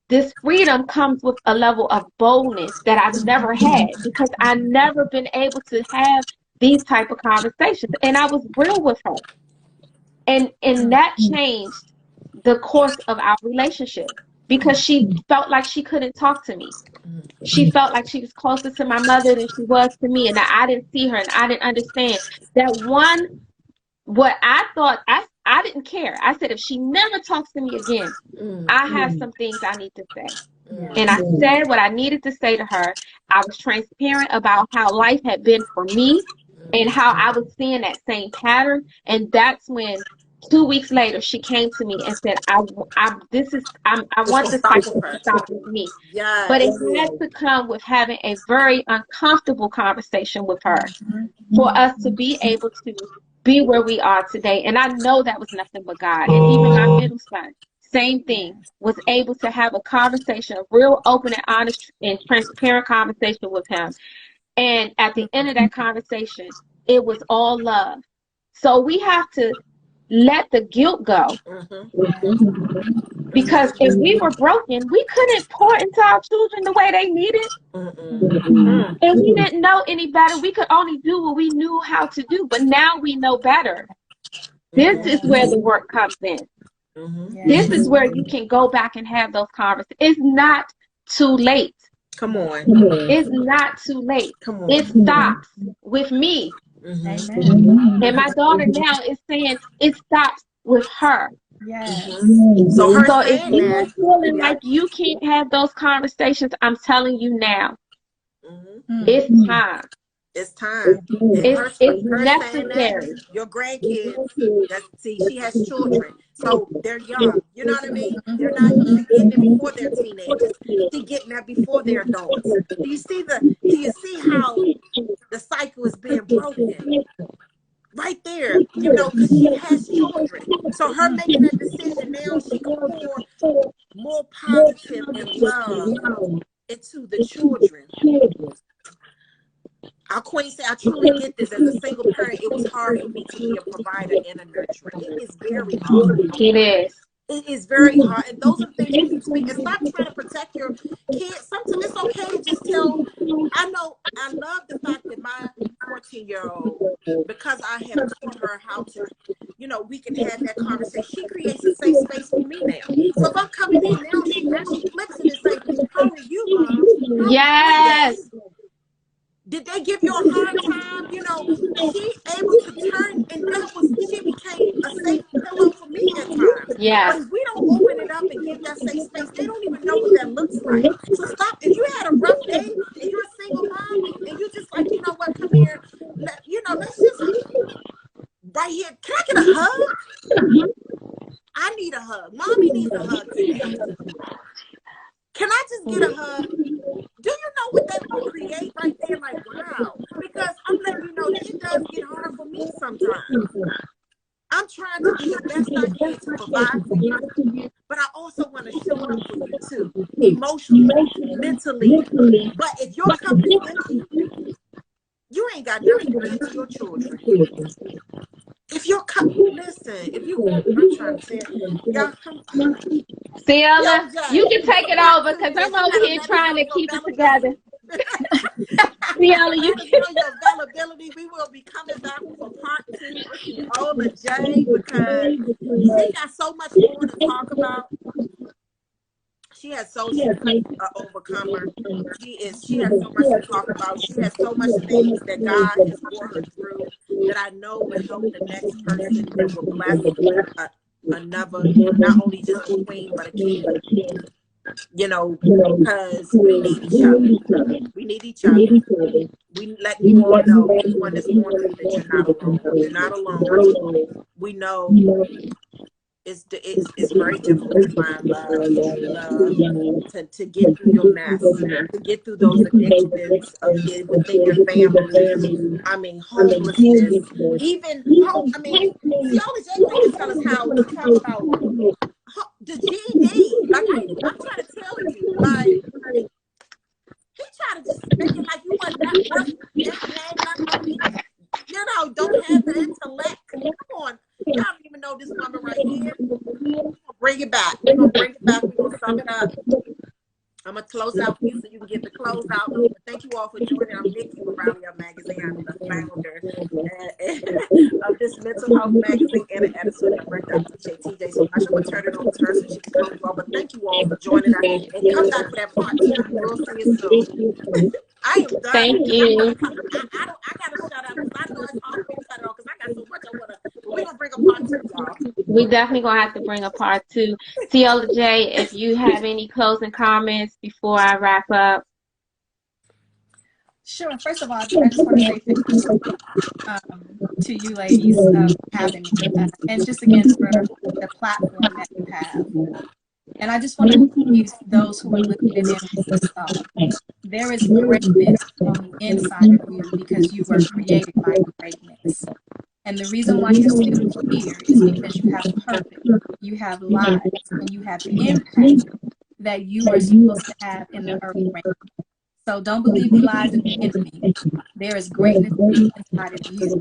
this freedom comes with a level of boldness that I've never had, because I've never been able to have these type of conversations. And I was real with her. And that changed the course of our relationship, because she felt like she couldn't talk to me. She felt like she was closer to my mother than she was to me, and that I didn't see her and I didn't understand. That one, what I thought, I didn't care. I said, if she never talks to me again, I have some things I need to say. And I said what I needed to say to her. I was transparent about how life had been for me and how I was seeing that same pattern. And that's when 2 weeks later she came to me and said, I want this cycle to stop with me. Yes. But it had to come with having a very uncomfortable conversation with her for us to be able to be where we are today. And I know that was nothing but God. And even my middle son, same thing, was able to have a conversation, a real open and honest and transparent conversation with him. And at the end of that conversation, it was all love. So we have to let the guilt go. Because if we were broken, we couldn't pour into our children the way they needed. And we didn't know any better. We could only do what we knew how to do. But now we know better. This is where the work comes in. This is where you can go back and have those conversations. It's not too late. Come on. It's not too late. Come on. It stops with me. And my daughter now is saying it stops with her. So if you're feeling like you can't have those conversations, I'm telling you now, it's time. It's time. It's necessary. Your grandkids, she has children, so they're young. You know what I mean? They're not getting it before they're teenagers. She's getting that before they're adults. Do you see how the cycle is being broken? Right there, because she has children. So her making that decision now, she can pour more positive and love into the children. Our queen said, I truly get this. As a single parent, it was hard for me to be a provider and a nurturer. It is very hard. It is. It is very hard. And those are things you can speak. And stop trying to protect your kids. Sometimes it's okay to just tell. I love the fact that my 14-year-old, because I have taught her how to, we can have that conversation. She creates a safe space for me now. So if I'm coming in now, she flips it and says, how are you, Mom? Yes. Did they give you a hard time? She able to turn, and she became a safe pillow for me at times. Yeah. But if we don't open it up and give that safe space, they don't even know what that looks like. So stop. If you had a rough day and you're a single mom and you're just like, you know what, come here, let's just right here. Can I get a hug? I need a hug. Mommy needs a hug today. Can I just get a hug? Do you know what that will create right there? Like, wow. Because I'm letting you know that it does get hard for me sometimes. I'm trying to do the best I can to provide for you. But I also want to show up for you too. Emotionally, mentally. But if your cup is empty, you ain't got nothing to give to your children. If your cup, listen, if you want, I'm trying to say it. Y'all come. Ceola, you can take it over because I'm over here trying to keep it together. Ceola, you can. Your availability. We will be coming back for part 2 with Ceola J because she got so much more to talk about. She's an overcomer. She has so much to talk about. She has so much things that God has brought her through that I know will help the next person that will bless another, not only just a queen, but a king. Because we need each other. We need each other. We let you all know, anyone that's going through that you're not alone. You're not alone. We know it's very difficult to find love, to get through your mess, to get through those addictions within your family. I mean, homelessness, even Ceola J can tell us how we talk about the GED. Like I'm trying to tell you, like he tried to just make it like you wasn't that worth, don't have the intellect. Come on. Y'all don't even know bring it back. We're gonna bring it back. We're gonna sum it up. I'm going to close out for you so you can give the close out. Thank you all for joining. I'm Nikki with Rally Up Magazine. I'm the founder of this mental health magazine and an editor and director. I appreciate TJ so much. I'm going to turn it over to her so she can close you off. But thank you all for joining us. And come back for that part 2. We'll see you soon. I am done. Thank you. I got to shut up because I know it's hard for me to cut it off because I got so much I want to. But we're going to bring a part 2, y'all. We definitely going to have to bring a part 2. Ceola J, if you have any closing comments before I wrap up. Sure. First of all, I just want to say thank you to you ladies for having me, and just again for the platform that you have. And I just want to leave those who are listening in. There is greatness on the inside of you because you were created by greatness. And the reason why you're still here is because you have purpose, you have lives, and you have impact that you are supposed to have in the earth realm. So don't believe the lies of the enemy. There is greatness inside of you.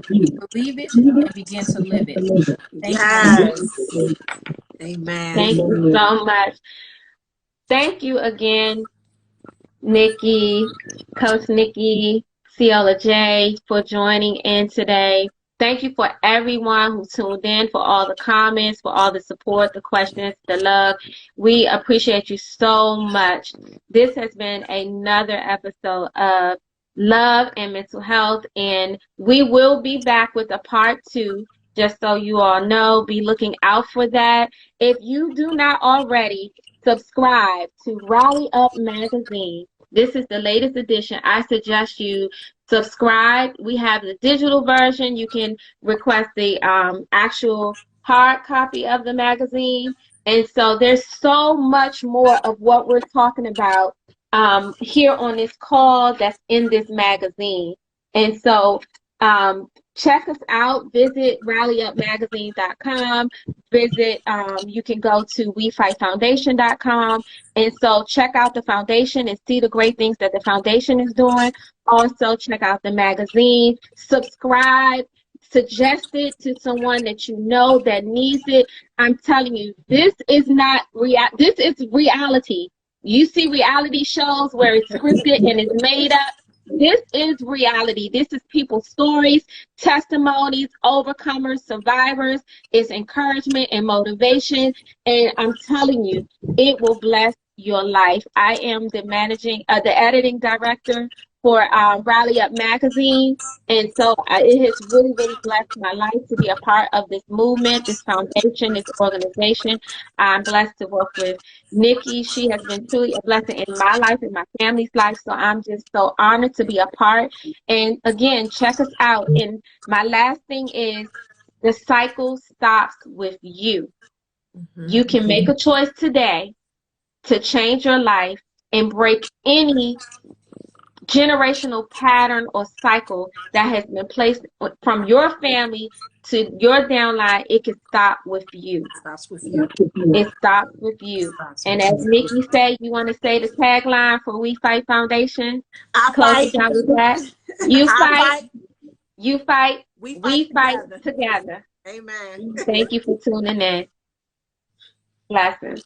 Believe it and begin to live it. Thank you. Amen. Thank you so much. Thank you again, Nikki, Coach Nikki, Ceola J, for joining in today. Thank you for everyone who tuned in, for all the comments, for all the support, the questions, the love. We appreciate you so much. This has been another episode of Love and Mental Health, and we will be back with a part 2. Just so you all know, be looking out for that. If you do not already subscribe to Rally Up Magazine, this is the latest edition. I suggest you subscribe. We have the digital version. You can request the actual hard copy of the magazine. And so there's so much more of what we're talking about here on this call that's in this magazine. And so check us out. Visit rallyupmagazine.com. Visit, you can go to wefightfoundation.com. And so check out the foundation and see the great things that the foundation is doing. Also, check out the magazine. Subscribe. Suggest it to someone that you know that needs it. I'm telling you, this is not this is reality. You see reality shows where it's scripted and it's made up. This is reality. This is people's stories, testimonies, overcomers, survivors. It's encouragement and motivation. And I'm telling you, it will bless your life. I am the editing director for Rally Up Magazine. And so it has really, really blessed my life to be a part of this movement, this foundation, this organization. I'm blessed to work with Nikki. She has been truly a blessing in my life and my family's life. So I'm just so honored to be a part. And again, check us out. And my last thing is the cycle stops with you. You can make a choice today to change your life and break any generational pattern or cycle that has been placed from your family to your downline. It can stop with you. It stops with you. It stops with you. And as Nikki said, you want to say the tagline for We Fight Foundation? Close it out with that. You fight. You fight. We fight together. Amen. Thank you for tuning in. Blessings.